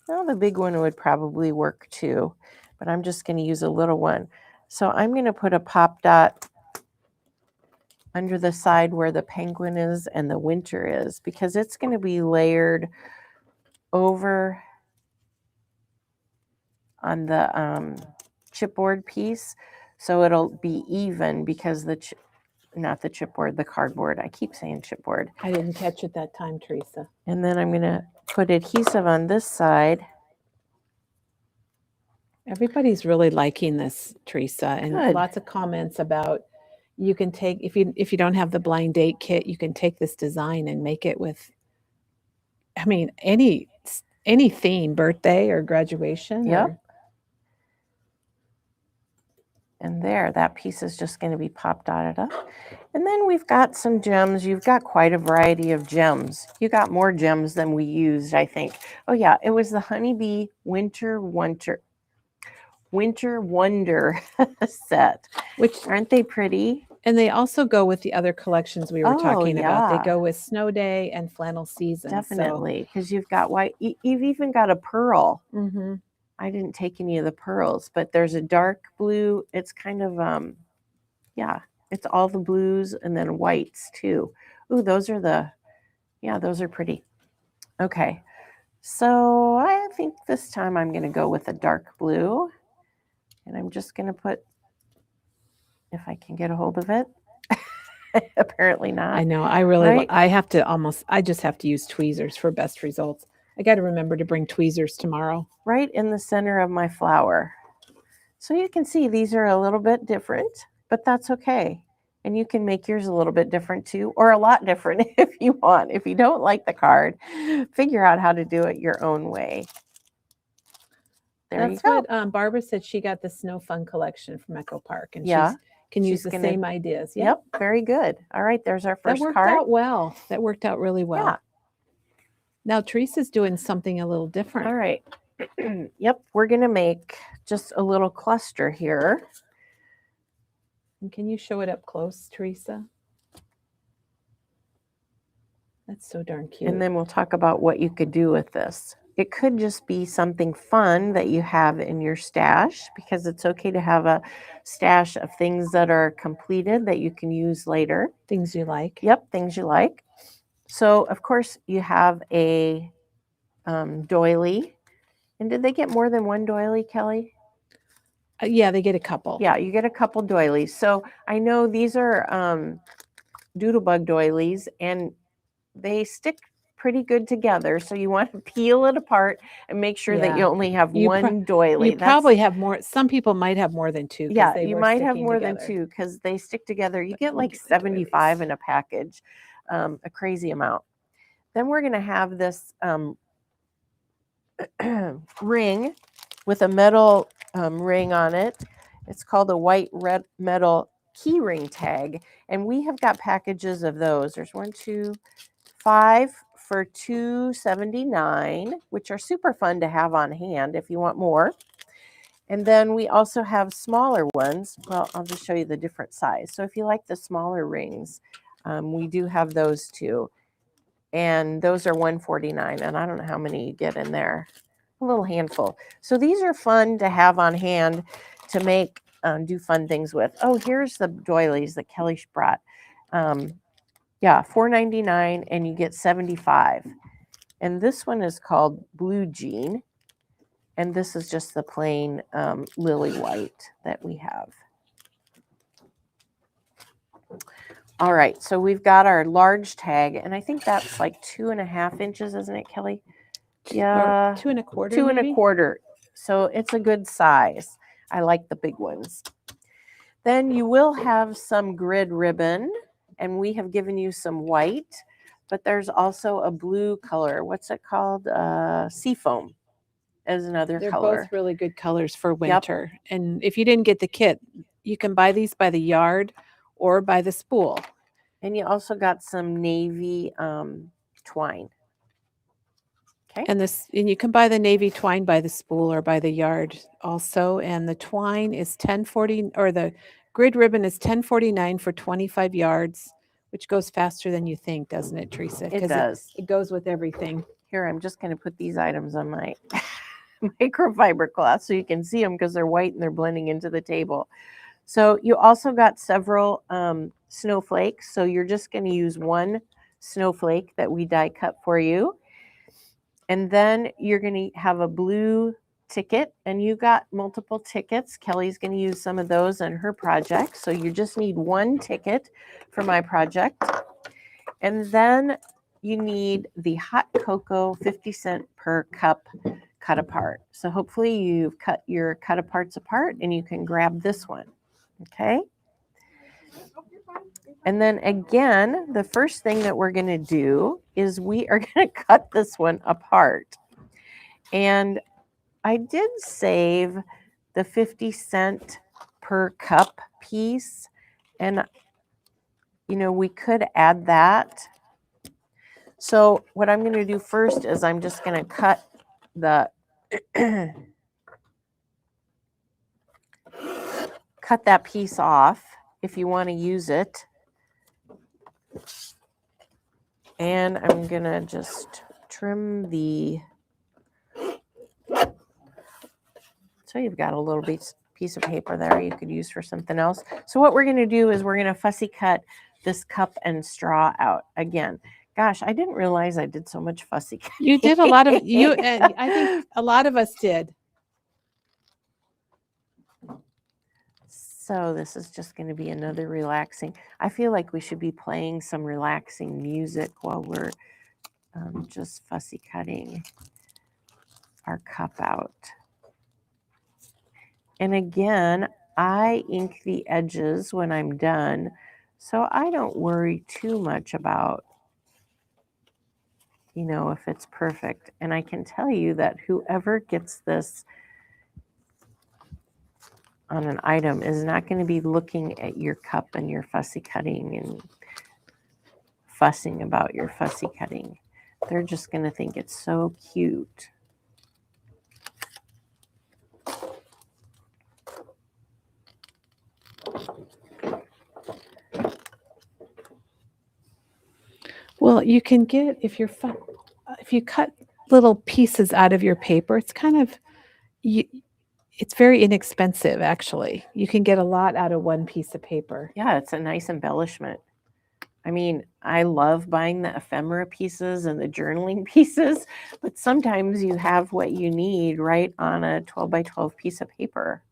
well, the big one would probably work too, but I'm just going to use a little one. So I'm going to put a pop dot under the side where the penguin is and the winter is, because it's going to be layered over on the chipboard piece. So it'll be even because not the chipboard, the cardboard. I keep saying chipboard. I didn't catch it that time, Teresa. And then I'm going to put adhesive on this side. Everybody's really liking this, Teresa, and Good. lots of comments about you can take if you don't have the blind date kit, you can take this design and make it with, I mean, any theme, birthday or graduation. Yep. Or, and there, that piece is just going to be pop dotted up. And then we've got some gems. You've got quite a variety of gems. You got more gems than we used, I think. Oh yeah, it was the Honeybee Winter Wonder set. which Aren't they pretty? And they also go with the other collections we were talking about. They yeah. go with Snow Day and Flannel Season. Definitely, because you've got white. You've even got a pearl. Mm-hmm. I didn't take any of the pearls, but there's a dark blue. It's kind of, yeah, it's all the blues and then whites too. Ooh, those are those are pretty. Okay, so I think this time I'm going to go with a dark blue. And I'm just going to put, if I can get a hold of it. Apparently not. I know. Right? I just have to use tweezers for best results. I got to remember to bring tweezers tomorrow. Right in the center of my flower. So you can see these are a little bit different, but that's okay. And you can make yours a little bit different too, or a lot different if you want. If you don't like the card, figure out how to do it your own way. There That's you go. what Barbara said. She got the Snow Fun collection from Echo Park, and Yeah. she can use the gonna- same ideas. Yep, very good. All right, there's our That first worked card. out well. That worked out really well. Yeah. Now Teresa's doing something a little different. All right. Yep, we're going to make just a little cluster here. And can you show it up close, Teresa? That's so darn cute. And then we'll talk about what you could do with this. It could just be something fun that you have in your stash, because it's okay to have a stash of things that are completed that you can use later. Things you like. Yep, things you like. So, of course, you have a doily. And did they get more than one doily, Kelly? Yeah, they get a couple. Yeah, you get a couple doilies. So I know these are doodlebug doilies, and they stick pretty good together. So you want to peel it apart and make sure that you only have one doily. You probably have more. Some people might have more than two. Yeah, you might have more than two because they stick together. You get like 75 in a package, a crazy amount. Then we're going to have this ring with a metal ring on it. It's called a white red metal key ring tag, and we have got packages of those. There's 1, 2, 5 for $2.79, which are super fun to have on hand if you want more. And then we also have smaller ones. Well, I'll just show you the different size. So if you like the smaller rings, we do have those too. And those are $1.49, and I don't know how many you get in there. A little handful. So these are fun to have on hand to make, do fun things with. Oh, here's the doilies that Kelly brought. Yeah, $4.99, and you get 75. And this one is called Blue Jean. And this is just the plain lily white that we have. All right, so we've got our large tag, and I think that's like 2.5 inches, isn't it, Kelly? Yeah. Or 2 1/4. 2 maybe? 1/4. So it's a good size. I like the big ones. Then you will have some grid ribbon, and we have given you some white, but there's also a blue color. What's it called? Seafoam is another They're color. both really good colors for winter. Yep. And if you didn't get the kit, you can buy these by the yard or by the spool. And you also got some navy twine. Okay. And you can buy the navy twine by the spool or by the yard also. And the twine is $10.40, or the grid ribbon is $10.49 for 25 yards, which goes faster than you think, doesn't it, Teresa? It does. It goes with everything. Here, I'm just going to put these items on my microfiber cloth so you can see them, because they're white and they're blending into the table. So you also got several snowflakes. So you're just going to use one snowflake that we die cut for you. And then you're going to have a blue ticket, and you got multiple tickets. Kelly's going to use some of those in her project. So you just need one ticket for my project. And then you need the hot cocoa 50-cent per cup cut apart. So hopefully you've cut your cut aparts apart and you can grab this one. Okay. And then again, the first thing that we're going to do is we are going to cut this one apart. And I did save the 50-cent per cup piece. And, we could add that. So what I'm going to do first is I'm just going to cut the cut that piece off if you want to use it. And I'm going to just trim the, so you've got a little piece of paper there you could use for something else. So what we're going to do is we're going to fussy cut this cup and straw out again. Gosh, I didn't realize I did so much fussy cutting. You did a lot of and I think a lot of us did. So this is just going to be another relaxing. I feel like we should be playing some relaxing music while we're just fussy cutting our cup out. And again, I ink the edges when I'm done, so I don't worry too much about, if it's perfect. And I can tell you that whoever gets this on an item is not going to be looking at your cup and your fussy cutting and fussing about your fussy cutting. They're just going to think it's so cute. Well, you can get, if you cut little pieces out of your paper, it's kind of, it's very inexpensive, actually. You can get a lot out of one piece of paper. Yeah, it's a nice embellishment. I mean, I love buying the ephemera pieces and the journaling pieces, but sometimes you have what you need right on a 12 by 12 piece of paper.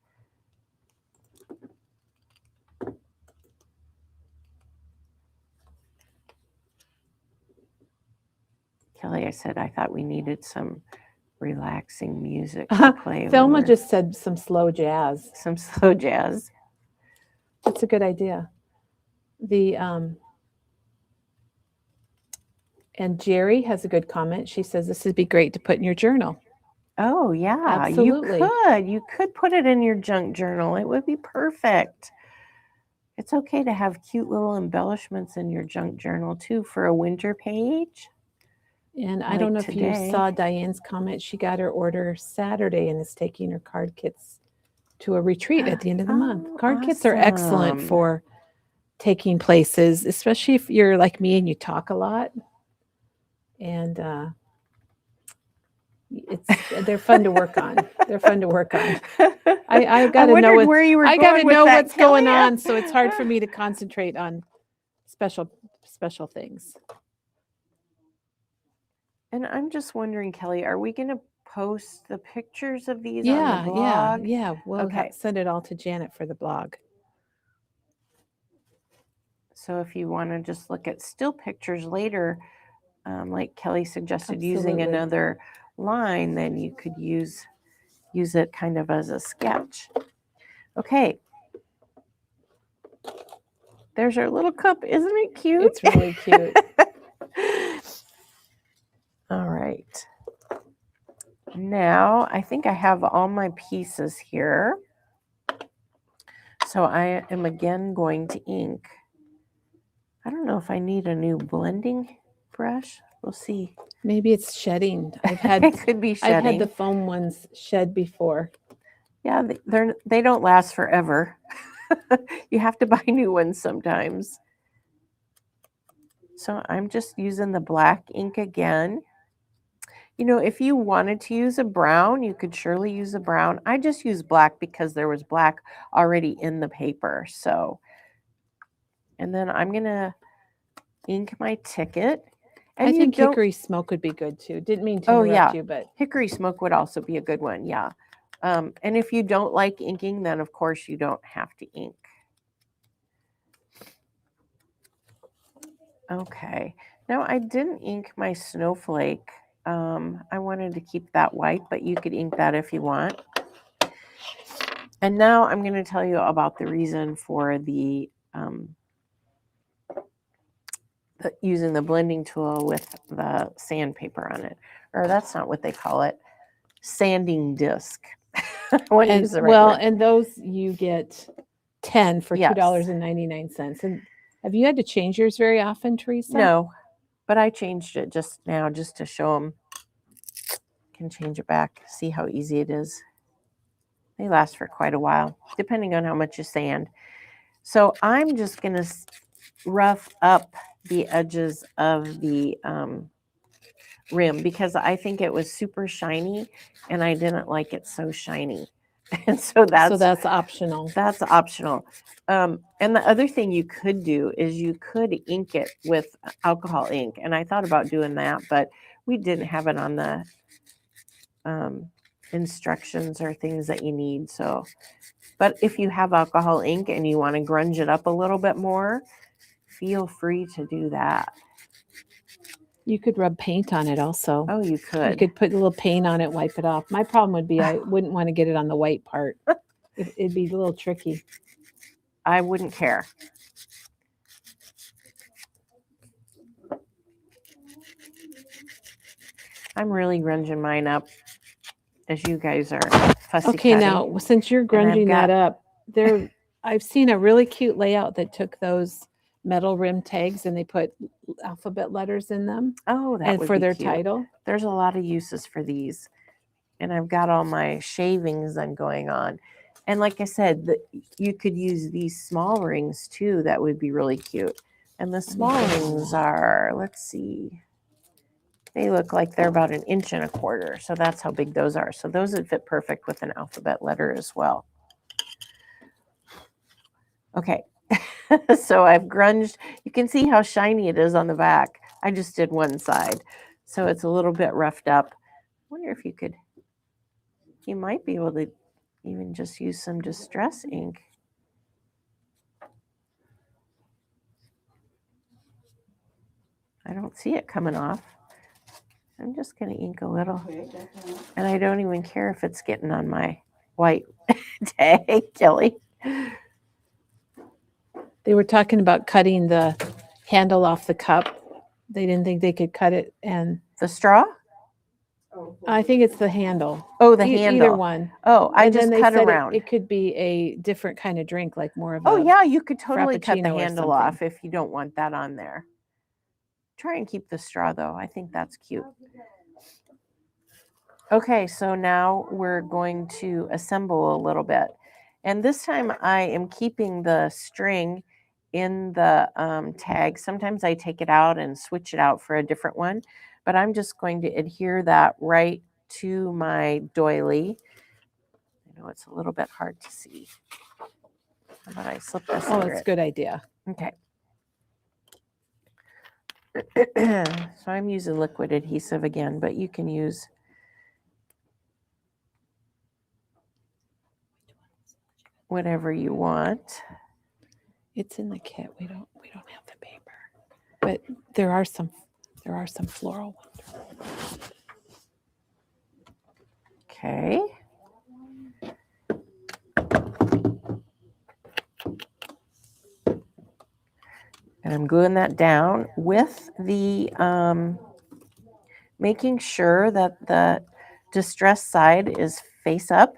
Kelly, I said I thought we needed some relaxing music to play. Thelma just said some slow jazz. Some slow jazz. That's a good idea. And Jerry has a good comment. She says this would be great to put in your journal. Oh, yeah. Absolutely. You could put it in your junk journal. It would be perfect. It's okay to have cute little embellishments in your junk journal too for a winter page. And I don't know if you saw Diane's comment. She got her order Saturday and is taking her card kits to a retreat at the end of the month. Card kits are excellent for taking places, especially if you're like me and you talk a lot. And they're fun to work on. They're fun to work on. I got to know where you were. I got to know what's going Kelly. on, so it's hard for me to concentrate on special things. And I'm just wondering, Kelly, are we going to post the pictures of these on the blog? Yeah. We'll send it all to Janet for the blog. So if you want to just look at still pictures later, like Kelly suggested, using another line, then you could use it kind of as a sketch. Okay. There's our little cup. Isn't it cute? It's really cute. All right. Now I think I have all my pieces here. So I am again going to ink. I don't know if I need a new blending brush. We'll see. Maybe it's shedding. It could be shedding. I've had the foam ones shed before. Yeah, they don't last forever. You have to buy new ones sometimes. So I'm just using the black ink again. If you wanted to use a brown, you could surely use a brown. I just use black because there was black already in the paper. So, and then I'm going to ink my ticket. And I think hickory smoke would be good too. Didn't mean to interrupt you, but hickory smoke would also be a good one. Yeah. And if you don't like inking, then of course you don't have to ink. Okay, now I didn't ink my snowflake. I wanted to keep that white, but you could ink that if you want. And now I'm going to tell you about the reason for the using the blending tool with the sandpaper on it. Or that's not what they call it. Sanding disc. I want to use the right word. And those you get 10 for Yes. $2.99. And have you had to change yours very often, Teresa? No, but I changed it just now just to show them. Can change it back. See how easy it is. They last for quite a while, depending on how much you sand. So I'm just going to rough up the edges of the rim because I think it was super shiny and I didn't like it so shiny. And so that's optional. That's optional. And the other thing you could do is you could ink it with alcohol ink. And I thought about doing that, but we didn't have it on the instructions or things that you need. So, but if you have alcohol ink and you want to grunge it up a little bit more, feel free to do that. You could rub paint on it also. Oh, you could. You could put a little paint on it, wipe it off. My problem would be I wouldn't want to get it on the white part. It'd be a little tricky. I wouldn't care. I'm really grunging mine up as you guys are fussy Okay, cutting. now since you're grunging that up, I've seen a really cute layout that took those metal rim tags and they put alphabet letters in them. Oh, that and would for be their cute. title. There's a lot of uses for these. And I've got all my shavings then going on. And like I said, you could use these small rings too. That would be really cute. And the small rings are, let's see, they look like they're about 1.25 inches. So that's how big those are. So those would fit perfect with an alphabet letter as well. Okay, so I've grunged. You can see how shiny it is on the back. I just did one side. So it's a little bit roughed up. I wonder if you might be able to even just use some distress ink. I don't see it coming off. I'm just going to ink a little. And I don't even care if it's getting on my white tag, Kelly. They were talking about cutting the handle off the cup. They didn't think they could cut it. And the straw? I think it's the handle. Oh, the handle. Either one. Oh, I just cut around. It could be a different kind of drink, like more of Oh, yeah, you could totally cut the Frappuccino or handle off if you don't want that on there. Try and keep the straw, though. I think that's cute. Okay, so now we're going to assemble a little bit. And this time I am keeping the string in the tag. Sometimes I take it out and switch it out for a different one. But I'm just going to adhere that right to my doily. I know it's a little bit hard to see. How about I slip this under it's it? a good idea. Okay. So I'm using liquid adhesive again, but you can use whatever you want. It's in the kit. We don't have the paper, but there are some floral ones. Okay. And I'm gluing that down with the making sure that the distressed side is face up.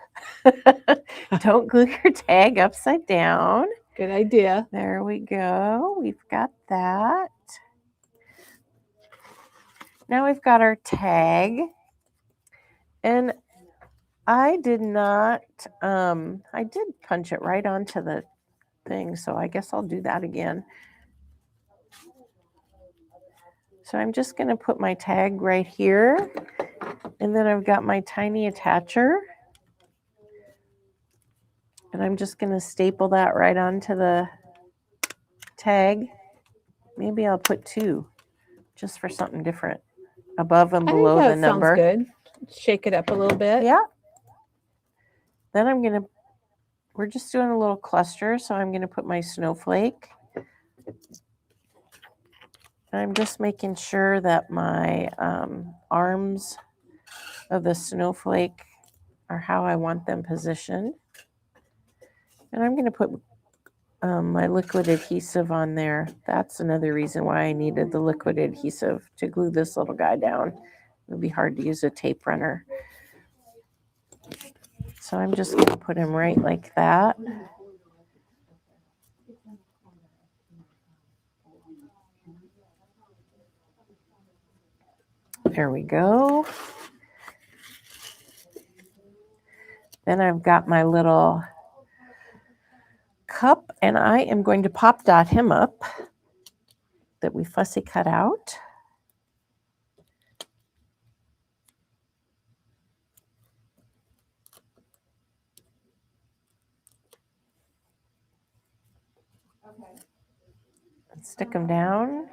Don't glue your tag upside down. Good idea. There we go. We've got that. Now we've got our tag. And I did not, I did punch it right onto the thing, so I guess I'll do that again. So I'm just going to put my tag right here, and then I've got my tiny attacher, and I'm just going to staple that right onto the tag. Maybe I'll put 2, just for something different, above and below the number. Sounds good. Shake it up a little bit. Yeah. Then we're just doing a little cluster, so I'm going to put my snowflake. I'm just making sure that my arms of the snowflake are how I want them positioned. And I'm going to put my liquid adhesive on there. That's another reason why I needed the liquid adhesive to glue this little guy down. It would be hard to use a tape runner. So I'm just going to put him right like that. There we go. Then I've got my little cup, and I am going to pop dot him up that we fussy cut out. And stick them down,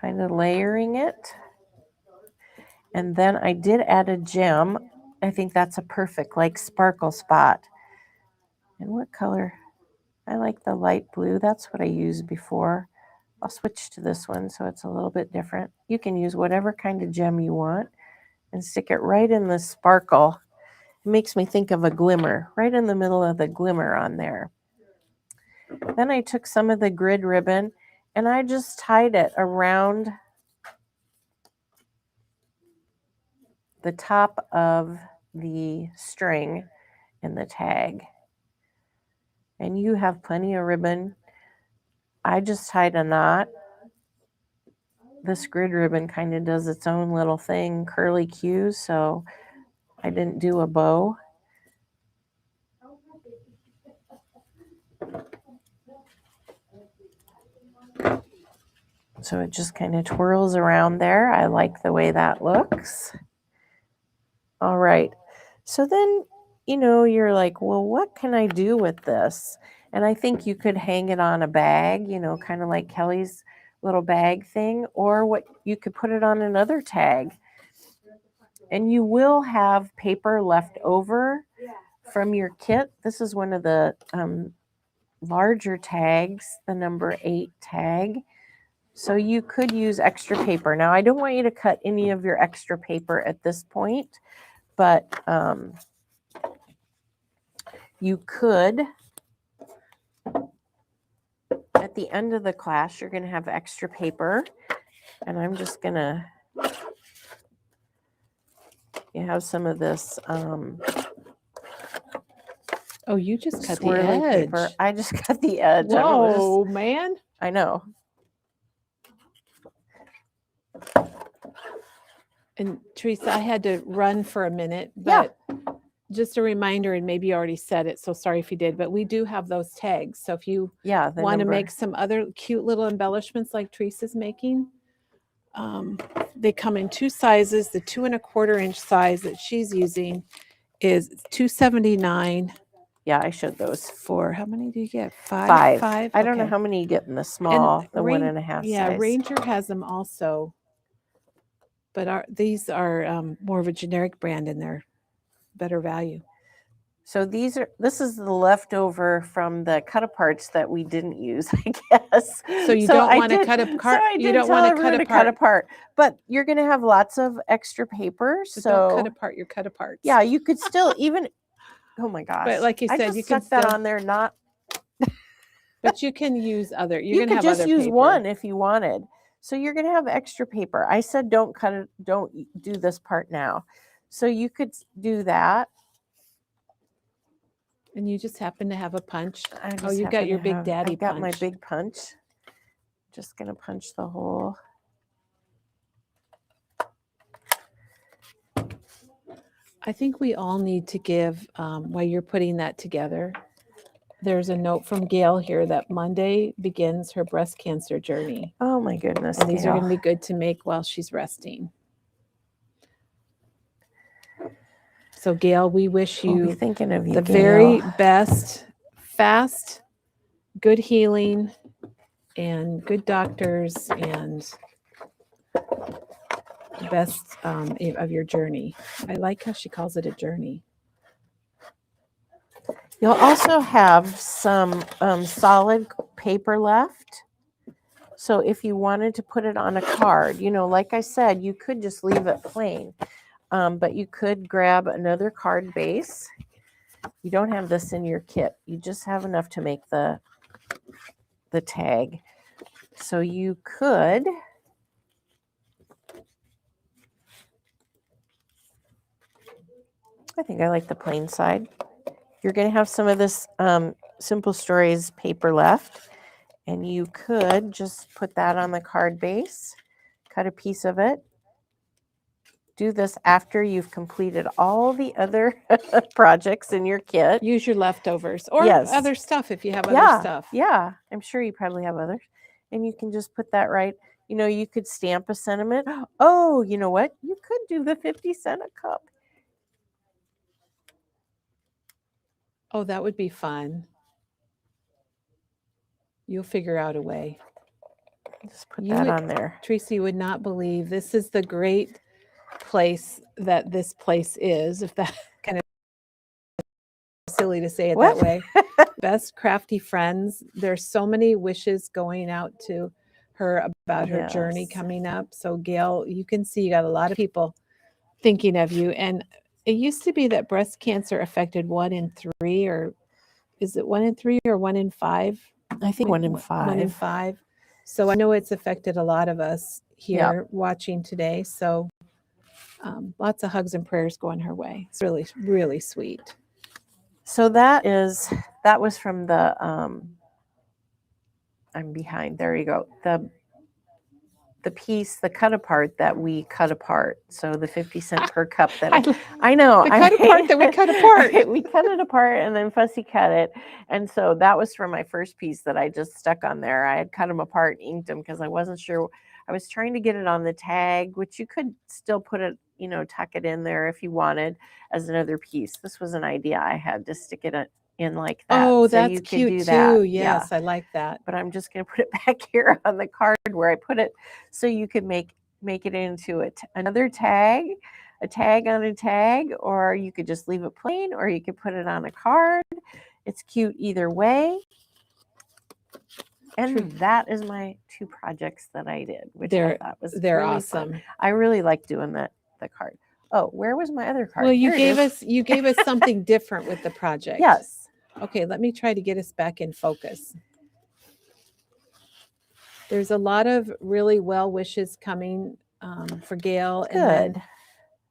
kind of layering it. And then I did add a gem. I think that's a perfect like sparkle spot. And what color? I like the light blue. That's what I used before. I'll switch to this one so it's a little bit different. You can use whatever kind of gem you want and stick it right in the sparkle. It makes me think of a glimmer, right in the middle of the glimmer on there. Then I took some of the grid ribbon and I just tied it around the top of the string in the tag. And you have plenty of ribbon. I just tied a knot. This grid ribbon kind of does its own little thing, curly cues, so I didn't do a bow. So it just kind of twirls around there. I like the way that looks. All right. So then, you're like, well, what can I do with this? And I think you could hang it on a bag, kind of like Kelly's little bag thing, or what you could put it on another tag. And you will have paper left over from your kit. This is one of the larger tags, the number 8 tag. So you could use extra paper. Now, I don't want you to cut any of your extra paper at this point, but you could, at the end of the class, you're going to have extra paper. And I'm just going to, you have some of this Oh, you just cut the swirly edge. paper. I just cut the edge. Whoa, man. I know. And Teresa, I had to run for a minute, but just a reminder, and maybe you already said it, so sorry if you did, but we do have those tags. So if you want to make some other cute little embellishments like Teresa's making, they come in 2 sizes. The 2 1/4 inch size that she's using is $2.79. Yeah, I showed those. For how many do you get? 5. 5. I don't know how many you get in the small, And the 1 1/2 size. Yeah, Ranger has them also, but these are more of a generic brand and they're better value. So this is the leftover from the cut aparts that we didn't use, I guess. So you don't want to cut apart. So I you don't want to cut apart. But you're going to have lots of extra paper. So don't cut apart your cut aparts. Yeah, you could still even. Oh my gosh! But like you said, you can stuck that on there. Not. But you can use other. You could just use one if you wanted. So you're going to have extra paper. I said don't cut it. Don't do this part now. So you could do that. And you just happen to have a punch. Oh, you got your big daddy punch. I got my big punch. Just going to punch the hole. I think we all need to give, while you're putting that together, there's a note from Gail here that Monday begins her breast cancer journey. Oh my goodness. And these are going to be good to make while she's resting. So Gail, we wish you thinking of you, the Gail. very best, fast, good healing, and good doctors, and the best of your journey. I like how she calls it a journey. You'll also have some solid paper left. So if you wanted to put it on a card, like I said, you could just leave it plain. But you could grab another card base. You don't have this in your kit. You just have enough to make the tag. So you could I think I like the plain side. You're going to have some of this Simple Stories paper left, and you could just put that on the card base, cut a piece of it. Do this after you've completed all the other projects in your kit. Use your leftovers or Yes. other stuff if you have other stuff. Yeah, I'm sure you probably have others. And you can just put that right. You could stamp a sentiment. Oh, you know what? You could do the 50-cent a cup. Oh, that would be fun. You'll figure out a way. Just put that on there. Teresa, you would not believe this is the great place that this place is, if that kind of silly to say it that way. Best Crafty Friends. There's so many wishes going out to her about her journey coming up. So Gail, you can see you got a lot of people thinking of you. And it used to be that breast cancer affected 1 in 3, or is it 1 in 3 or 1 in 5? I think 1 in 5. 1 in 5. So I know it's affected a lot of us here watching today. So lots of hugs and prayers going her way. It's really, really sweet. So that was from the I'm behind. There you go. The piece, the cut apart that we cut apart. So the 50-cent per cup that I know. The cut apart that we cut apart. We cut it apart and then Fussy cut it. And so that was from my first piece that I just stuck on there. I had cut them apart, inked them because I wasn't sure. I was trying to get it on the tag, which you could still put it, tuck it in there if you wanted as another piece. This was an idea I had to stick it in like that. Oh, so that's you could cute do too. that. Yes, I like that. But I'm just going to put it back here on the card where I put it, so you could make it into another tag, a tag on a tag, or you could just leave it plain, or you could put it on a card. It's cute either way. And that is my 2 projects that I did, which I thought was they're really awesome. Fun. I really like doing the card. Oh, where was my other card? Well, you gave us something different with the project. Yes. Okay, let me try to get us back in focus. There's a lot of really well wishes coming for Gail. Good. And then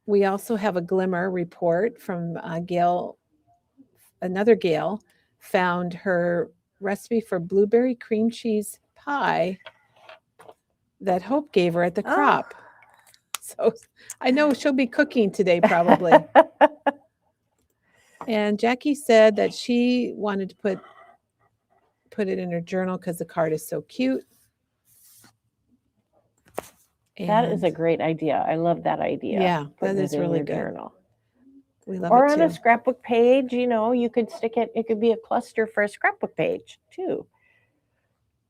we also have a glimmer report from Gail. Another Gail found her recipe for blueberry cream cheese pie that Hope gave her at the crop. So I know she'll be cooking today probably. And Jackie said that she wanted to put it in her journal because the card is so cute. And that is a great idea. I love that idea. Yeah, that is really good. Journal. We love or it on too. a scrapbook page, you could stick it. It could be a cluster for a scrapbook page too.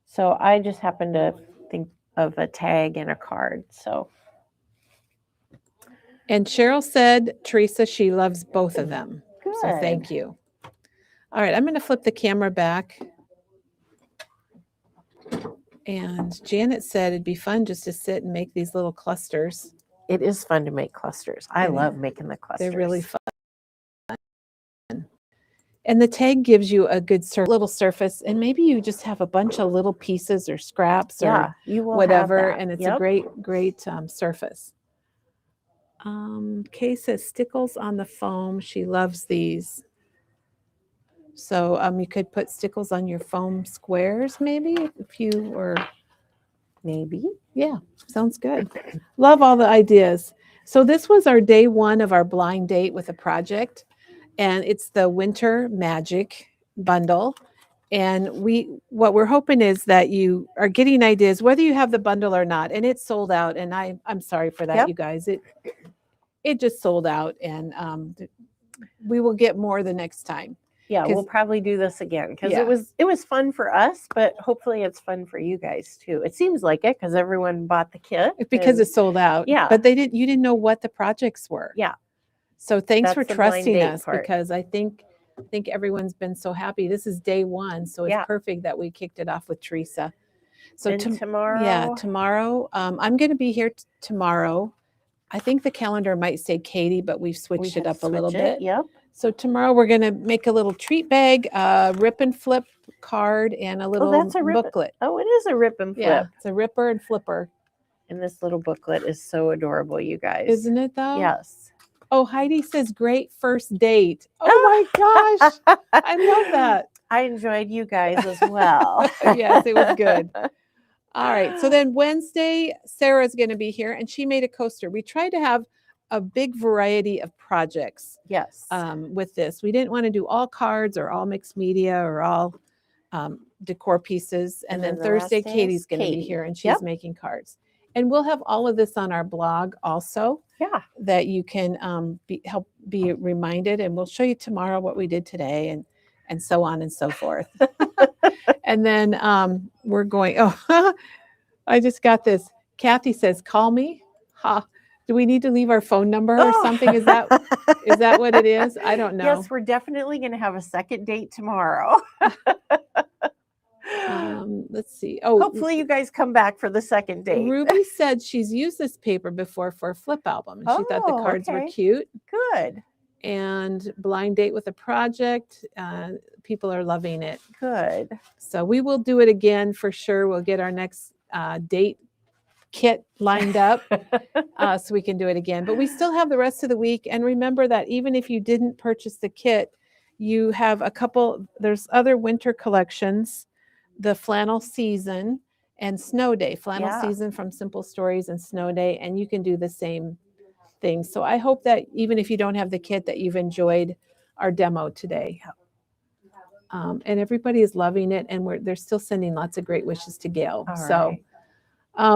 So I just happened to think of a tag and a card. So. And Cheryl said, Teresa, she loves both of them. Good. So thank you. All right, I'm going to flip the camera back. And Janet said it'd be fun just to sit and make these little clusters. It is fun to make clusters. I love making the clusters. They're really fun. And the tag gives you a good little surface. And maybe you just have a bunch of little pieces or scraps or whatever. And it's a great surface. Kay says stickles on the foam. She loves these. So you could put stickles on your foam squares, maybe, if you were. Maybe. Yeah, sounds good. Love all the ideas. So this was our day 1 of our blind date with a project. And it's the Winter Magic bundle. And what we're hoping is that you are getting ideas, whether you have the bundle or not. And it's sold out. And I'm sorry for that, you guys. It just sold out. And we will get more the next time. Yeah, we'll probably do this again because it was fun for us, but hopefully it's fun for you guys too. It seems like it because everyone bought the kit because it's sold out. Yeah, but you didn't know what the projects were. Yeah, so thanks for trusting us because I think think everyone's been so happy. This is day 1, so it's Yeah. perfect that we kicked it off with Teresa. So And tomorrow, tomorrow, I'm going to be here tomorrow. I think the calendar might say Katie, but we've switched it up a little bit. Yep. So tomorrow we're going to make a little treat bag, rip and flip card, and a little that's a booklet. Oh, it is a rip and flip. Yeah, it's a ripper and flipper. And this little booklet is so adorable, you guys. Isn't it though? Yes. Oh, Heidi says great first date. Oh my gosh. I love that. I enjoyed you guys as well. Yes, it was good. All right. So then Wednesday, Sarah's going to be here and she made a coaster. We tried to have a big variety of projects Yes. with this. We didn't want to do all cards or all mixed media or all decor pieces. And then the Thursday, last day is Katie's going to be Katie. here and she's Yep. making cards. And we'll have all of this on our blog also. Yeah. That you can help be reminded, and we'll show you tomorrow what we did today, and so on and so forth. And then we're going. Oh, I just got this. Kathy says, "Call me." Ha. Do we need to leave our phone number or something? Is that what it is? I don't know. Yes, we're definitely going to have a second date tomorrow. Let's see. Oh, hopefully you guys come back for the second date. Ruby said she's used this paper before for a flip album, and she thought the cards were cute. Good. And blind date with a project. People are loving it. Good. So we will do it again for sure. We'll get our next date kit lined up so we can do it again. But we still have the rest of the week. And remember that even if you didn't purchase the kit, you have there's other winter collections, the flannel season and snow day, flannel season from Simple Stories and snow day. And you can do the same thing. So I hope that even if you don't have the kit, that you've enjoyed our demo today. And everybody is loving it. And they're still sending lots of great wishes to Gail. All so, right.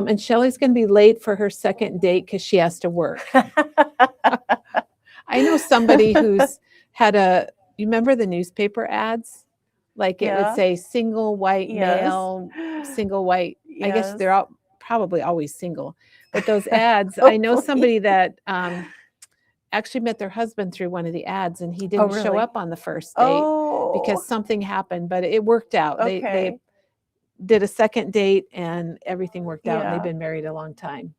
And Shelly's going to be late for her second date because she has to work. I know somebody who's had you remember the newspaper ads? Like it would say single white male, single white. I guess they're probably always single. But those ads, I know somebody that actually met their husband through one of the ads, and he didn't show up on the first date because something happened, but it worked out. Okay. They did a second date and everything worked out. And they've been married a long time.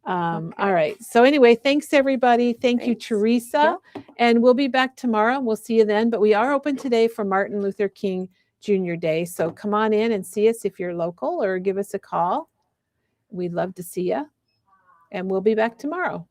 All right. So anyway, thanks everybody. Thank you, Teresa. Yep. And we'll be back tomorrow. We'll see you then. But we are open today for Martin Luther King Jr. Day. So come on in and see us if you're local, or give us a call. We'd love to see you. And we'll be back tomorrow.